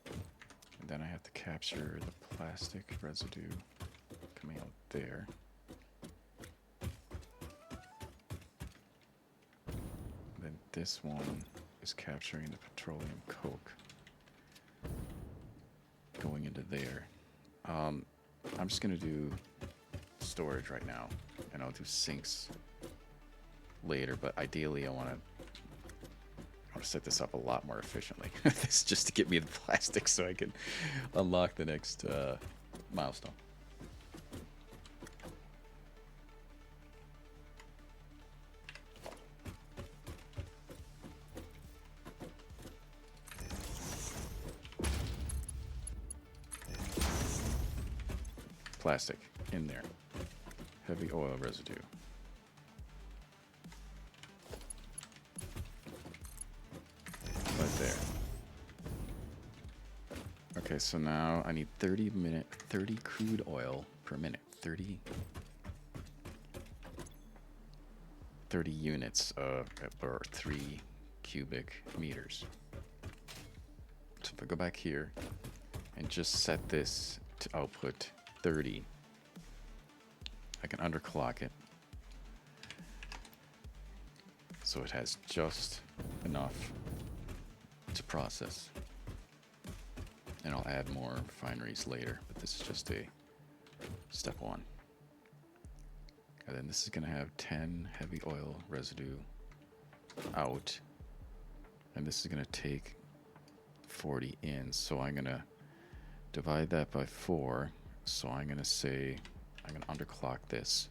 And then I have to capture the plastic residue coming out there. And then this one is capturing the petroleum coke going into there. I'm just going to do storage right now, and I'll do sinks later, but ideally I want to set this up a lot more efficiently. This is just to get me the plastic so I can unlock the next milestone. Plastic in there. Heavy oil residue. Right there. Okay, so now I need 30 crude oil per minute. 30 units or 3 cubic meters. So if I go back here and just set this to output 30, I can underclock it so it has just enough to process. And I'll add more refineries later, but this is just a step one. And then this is going to have 10 heavy oil residue out, and this is going to take 40 in. So I'm going to divide that by 4. So I'm going to say I'm going to underclock this.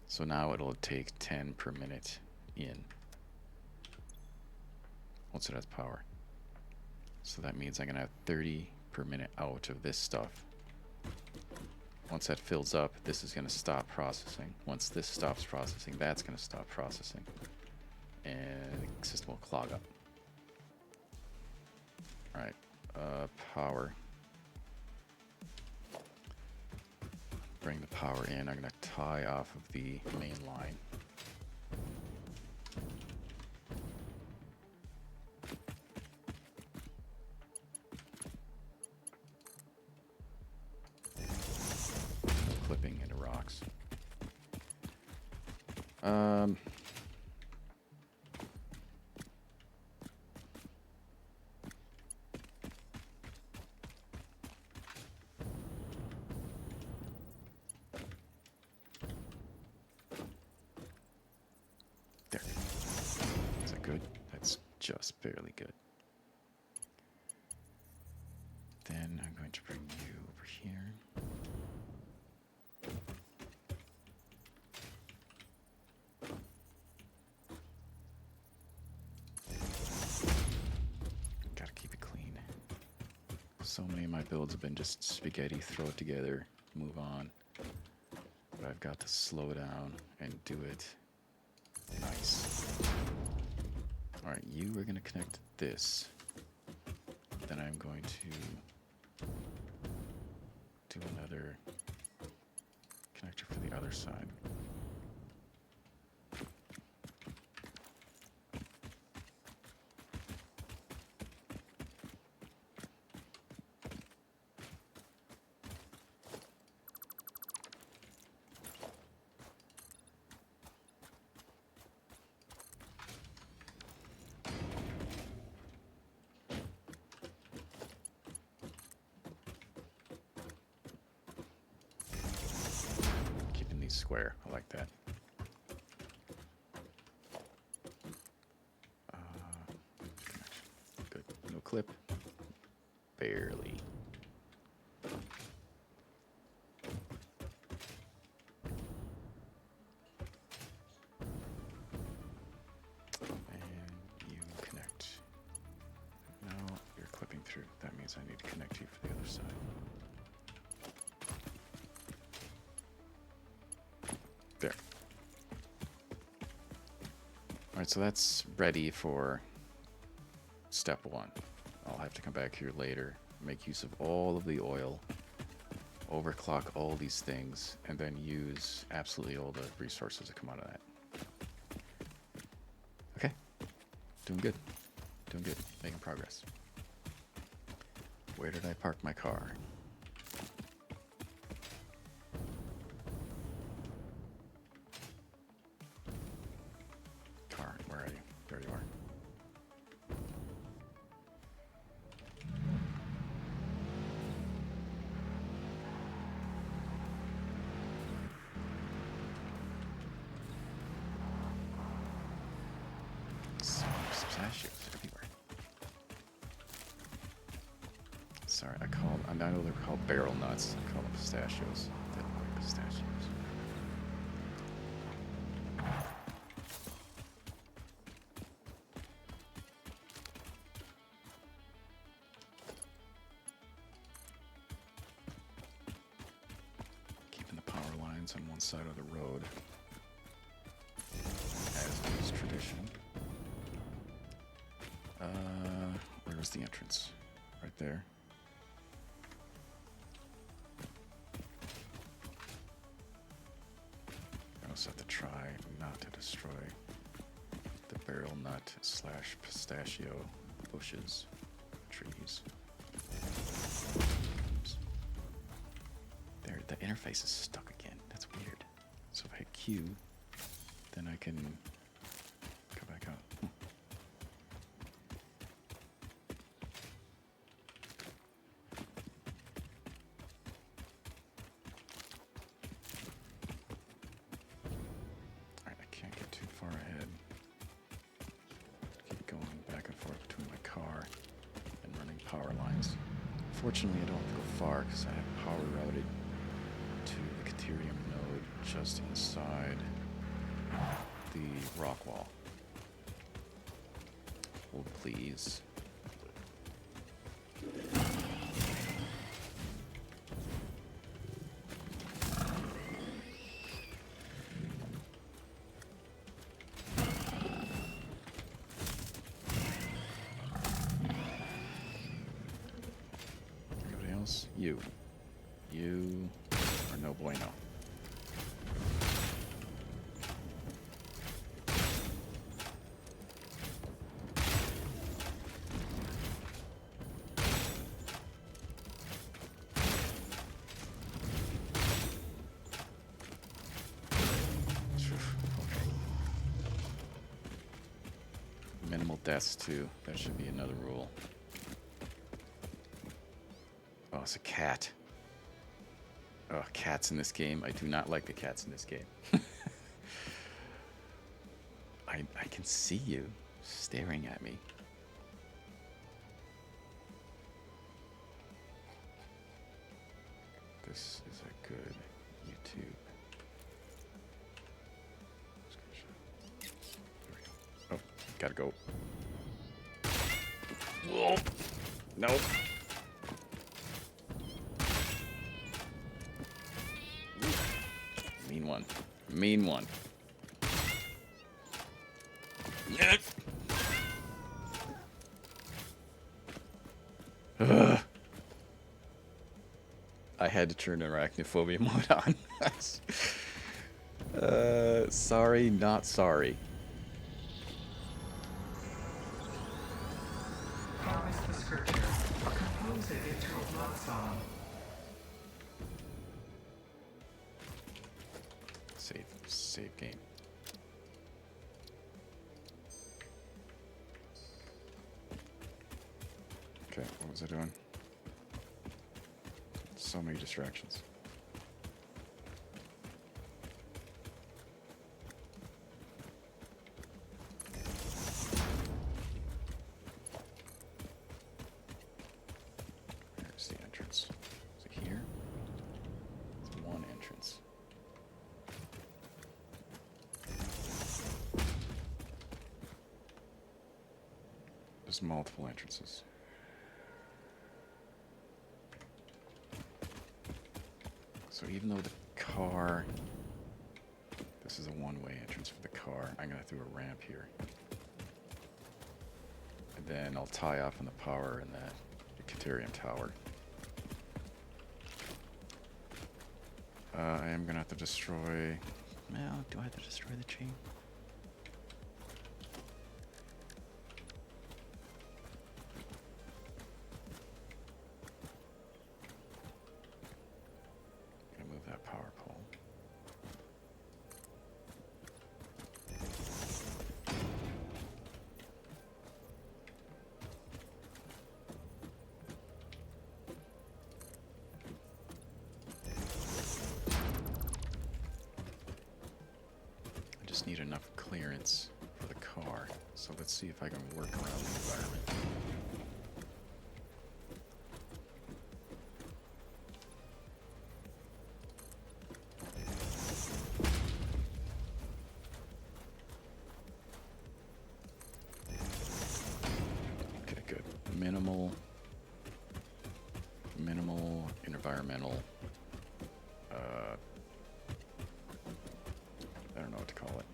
So now it'll take 10 per minute in once it has power. So that means I'm going to have 30 per minute out of this stuff. Once that fills up, this is going to stop processing. Once this stops processing, that's going to stop processing. And the system will clog up. Alright, power. Bring the power in. I'm going to tie off of the main line. Clipping into rocks. There. Is that good? That's just barely good. Then I'm going to bring you over here. Gotta keep it clean. So many of my builds have been just spaghetti, throw it together, move on. But I've got to slow down and do it nice. Alright, you are going to connect this. Then I'm going to do another connector for the other side. Square. I like that. Good. No clip. Barely. And you connect through. That means I need to connect you for the other side. There. Alright, so that's ready for step 1. I'll have to come back here later, make use of all of the oil, overclock all these things, and then use absolutely all the resources that come out of that. Okay. Doing good. Doing good. Making progress. Where did I park my car? Car, where are you? There you are. Pistachios everywhere. Sorry, I know they're called barrel nuts. I call them pistachios. They look like pistachios. Keeping the power lines on one side of the road, as is tradition. Where's the entrance? Right there. I also have to try not to destroy the barrel nut / pistachio bushes, trees. Oops. There, the interface is stuck again. That's weird. So if I hit Q, then I can go back out. Fortunately, I don't have to go far because I have power routed to the Caterium node just inside the rock wall. Hold, please. You are no bueno. Minimal deaths too. That should be another rule. Oh, it's a cat. Oh, cats in this game. I do not like the cats in this game. I can see you staring at me. This is a good YouTube. There we go. Oh, gotta go. Whoa. Nope. Mean one. I had to turn arachnophobia mode on. Sorry, not sorry. Harvest the scripture. Compose it into a blood song. Save game. Okay, what was I doing? So many distractions. Where's the entrance? Is it here? It's one entrance. There's multiple entrances. So even though the car, this is a one-way entrance for the car, I'm gonna do a ramp here. And then I'll tie off on the power in the Caterium tower. I am gonna have to destroy. Well, do I have to destroy the chain? Gonna move that power pole. Need enough clearance for the car, so let's see if I can work around the environment. Okay, good. Minimal environmental. I don't know what to call it.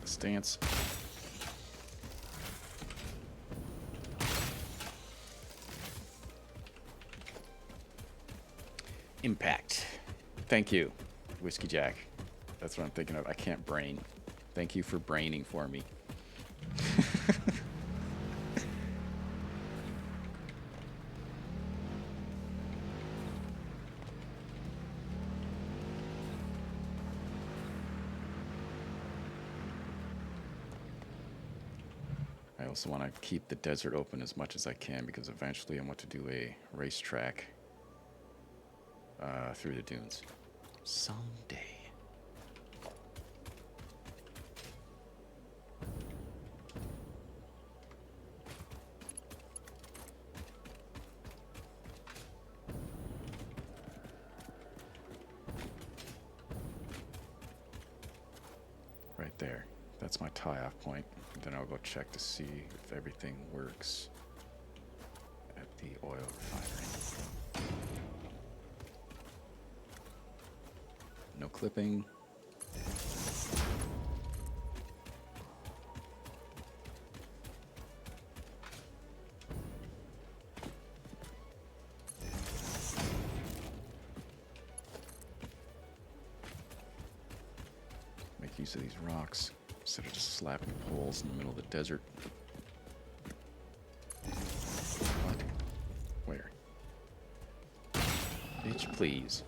Stance. Impact. Thank you, Whiskey Jack. That's what I'm thinking of. I can't brain. Thank you for braining for me. I also want to keep the desert open as much as I can because eventually I want to do a racetrack through the dunes. Someday. Right there. That's my tie-off point. Then I'll go check to see if everything works at the oil refinery. No clipping. Make use of these rocks instead of just slapping poles in the middle of the desert. What? Where? Bitch, please.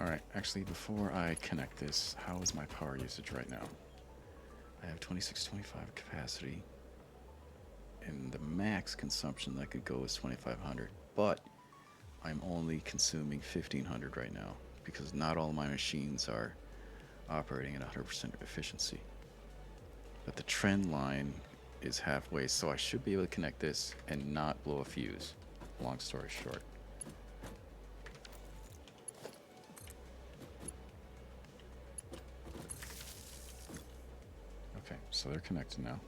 Alright, actually, before I connect this, how is my power usage right now? I have 2625 capacity, and the max consumption that could go is 2500, but I'm only consuming 1500 right now because not all my machines are operating at 100% efficiency. But the trend line is halfway, so I should be able to connect this and not blow a fuse, long story short. Okay, so they're connected now.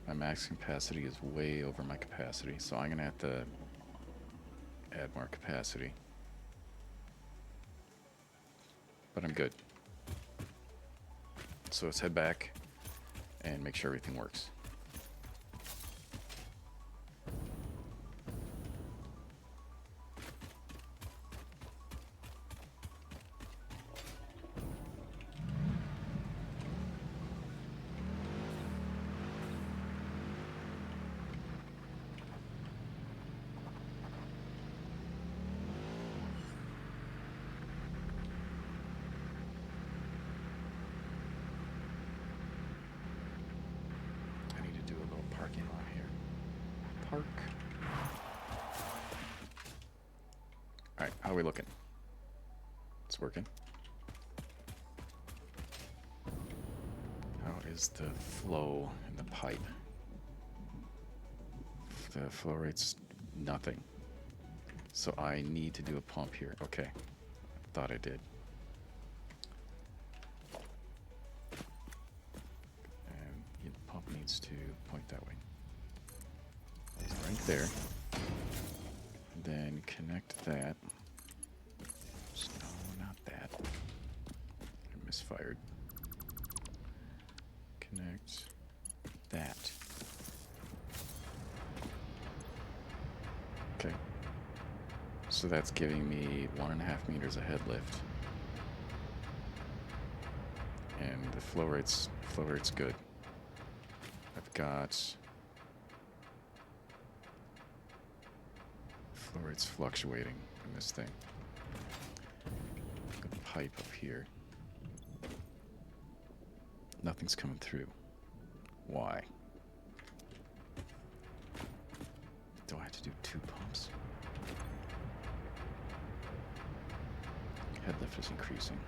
My max capacity is way over my capacity, so I'm gonna have to add more capacity. But I'm good. So let's head back and make sure everything works. Get on here. Park. Alright, how are we looking? It's working. How is the flow in the pipe? The flow rate's nothing. So I need to do a pump here. Okay. Thought I did. And the pump needs to point that way. Right there. And then connect that. No, not that. I misfired. Connect that. Okay. So that's giving me 1.5 meters of head lift. And the flow rate's good. I've got flow rate's fluctuating in this thing. Got a pipe up here. Nothing's coming through. Why? Do I have to do 2 pumps? Head lift is increasing.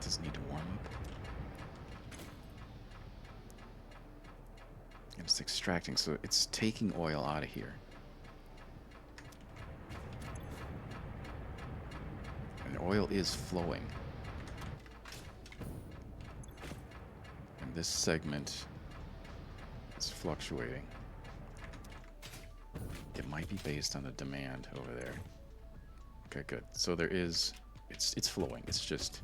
Does it need to warm up? And it's extracting, so it's taking oil out of here. And oil is flowing. And this segment is fluctuating. It might be based on the demand over there. Okay, good. So there is, it's flowing. It's just,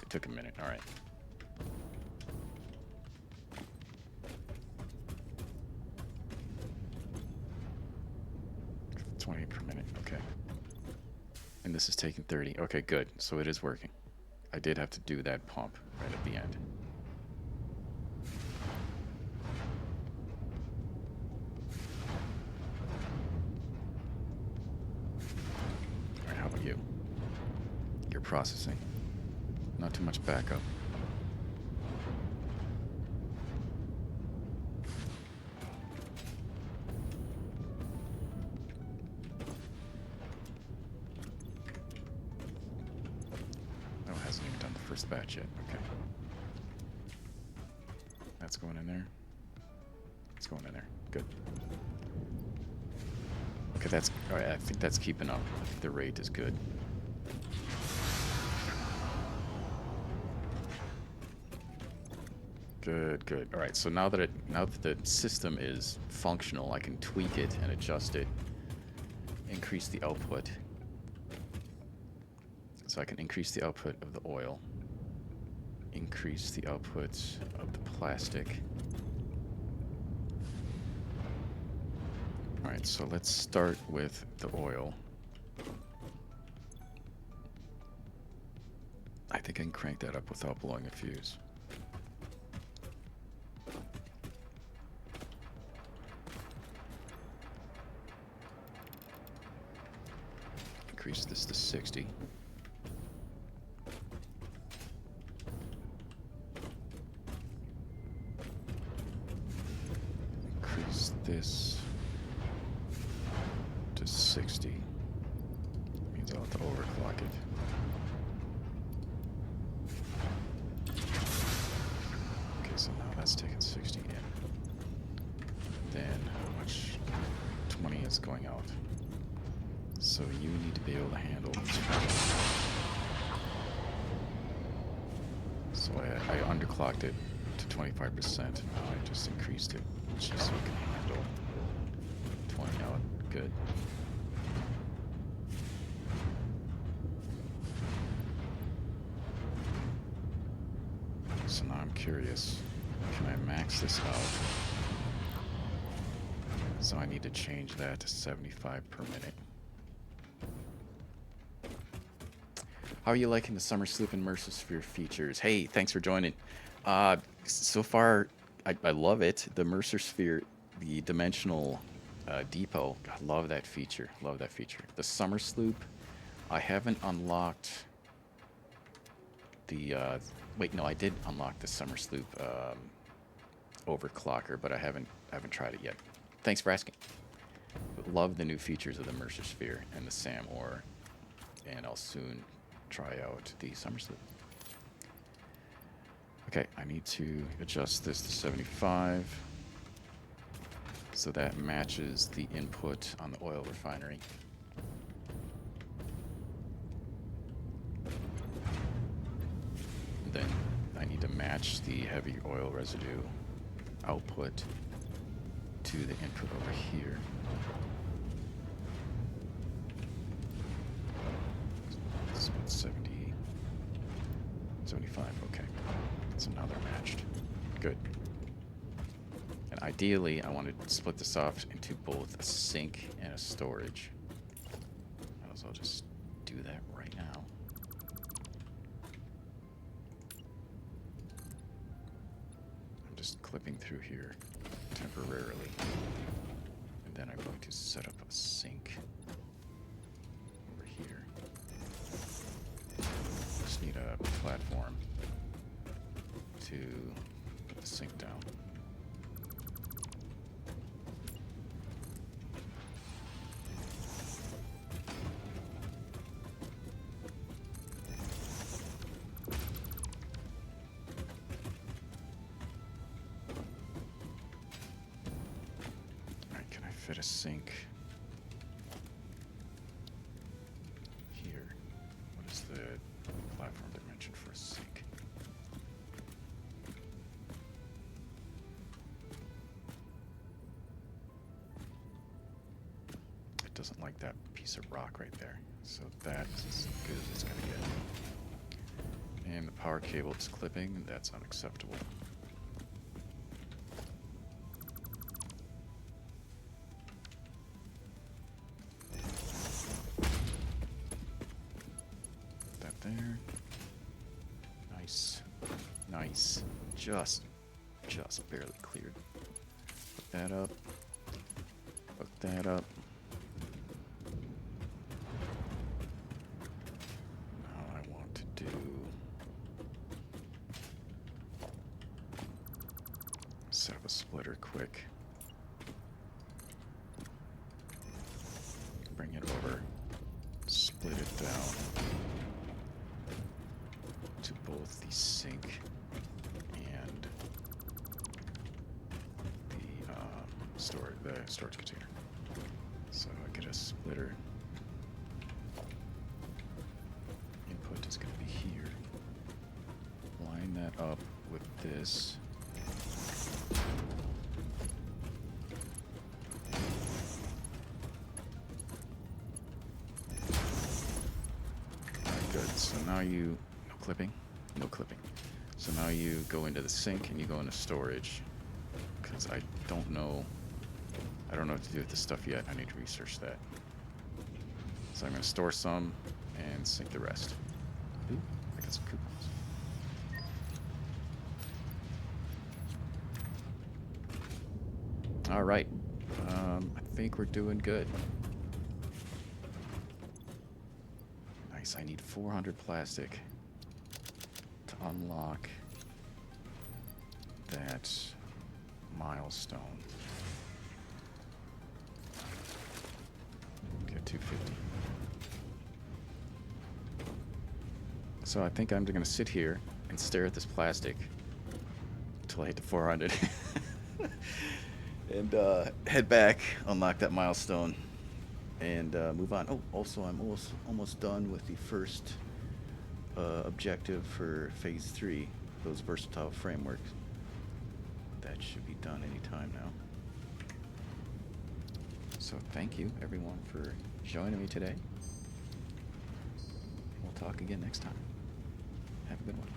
it took a minute. All right. 20 per minute. Okay. And this is taking 30. Okay, good. So it is working. I did have to do that pump right at the end. How about you? You're processing. Not too much backup. Oh, it hasn't even done the first batch yet. Okay. That's going in there. It's going in there. Good. Okay, that's all right. I think that's keeping up. I think the rate is good. Good, good. All right. So now that the system is functional, I can tweak it and adjust it. Increase the output. So I can increase the output of the oil. Increase the output of the plastic. Alright, so let's start with the oil. I think I can crank that up without blowing a fuse. Increase this to 60. Increase this to 60. Means I'll have to overclock it. Okay, so now that's taking 60 in. Then how much? 20 is going out. So you need to be able to handle this. So I underclocked it to 25%. Now I just increased it just so it can handle 20 out. Good. So now I'm curious. Can I max this out? So I need to change that to 75 per minute. How are you liking the Summer Sloop and Immersive Sphere features? Hey, thanks for joining. So far, I love it. The Immersive Sphere, the dimensional depot, I love that feature. Love that feature. The Summer Sloop, I haven't unlocked the... wait, no, I did unlock the Summer Sloop overclocker, but I haven't tried it yet. Thanks for asking. But love the new features of the Mercer Sphere and the SAM ore, and I'll soon try out the Somerset. Okay, I need to adjust this to 75 so that matches the input on the oil refinery. And then I need to match the heavy oil residue output to the input over here. It's about 70, 75, okay. So now they're matched. Good. And ideally, I want to split this off into both a sink and a storage. Might as well just do that right now. I'm just clipping through here temporarily. And then I'm going to set up a sink over here. Just need a platform to put the sink down. Alright, can I fit a sink here? What is the platform dimension for a sink? Doesn't like that piece of rock right there. So that is as good as it's gonna get. And the power cable is clipping, that's unacceptable. Put that there. Nice. Nice. Just barely cleared. Hook that up. Hook that up. Set up a splitter quick. Bring it over. Split it down to both the sink and the storage container. So I get a splitter. Input is going to be here. Line that up with this. So now you, no clipping, no clipping. So now you go into the sink and you go into storage, because I don't know what to do with this stuff yet. I need to research that. So I'm going to store some and sink the rest. Ooh, I got some coupons. All right, I think we're doing good. Nice, I need 400 plastic to unlock that milestone. Get 250. So I think I'm gonna sit here and stare at this plastic until I hit the 400. And head back, unlock that milestone, and move on. Oh, also I'm almost done with the first objective for phase 3, those versatile frameworks. That should be done anytime now. So thank you everyone for joining me today. We'll talk again next time. Have a good one.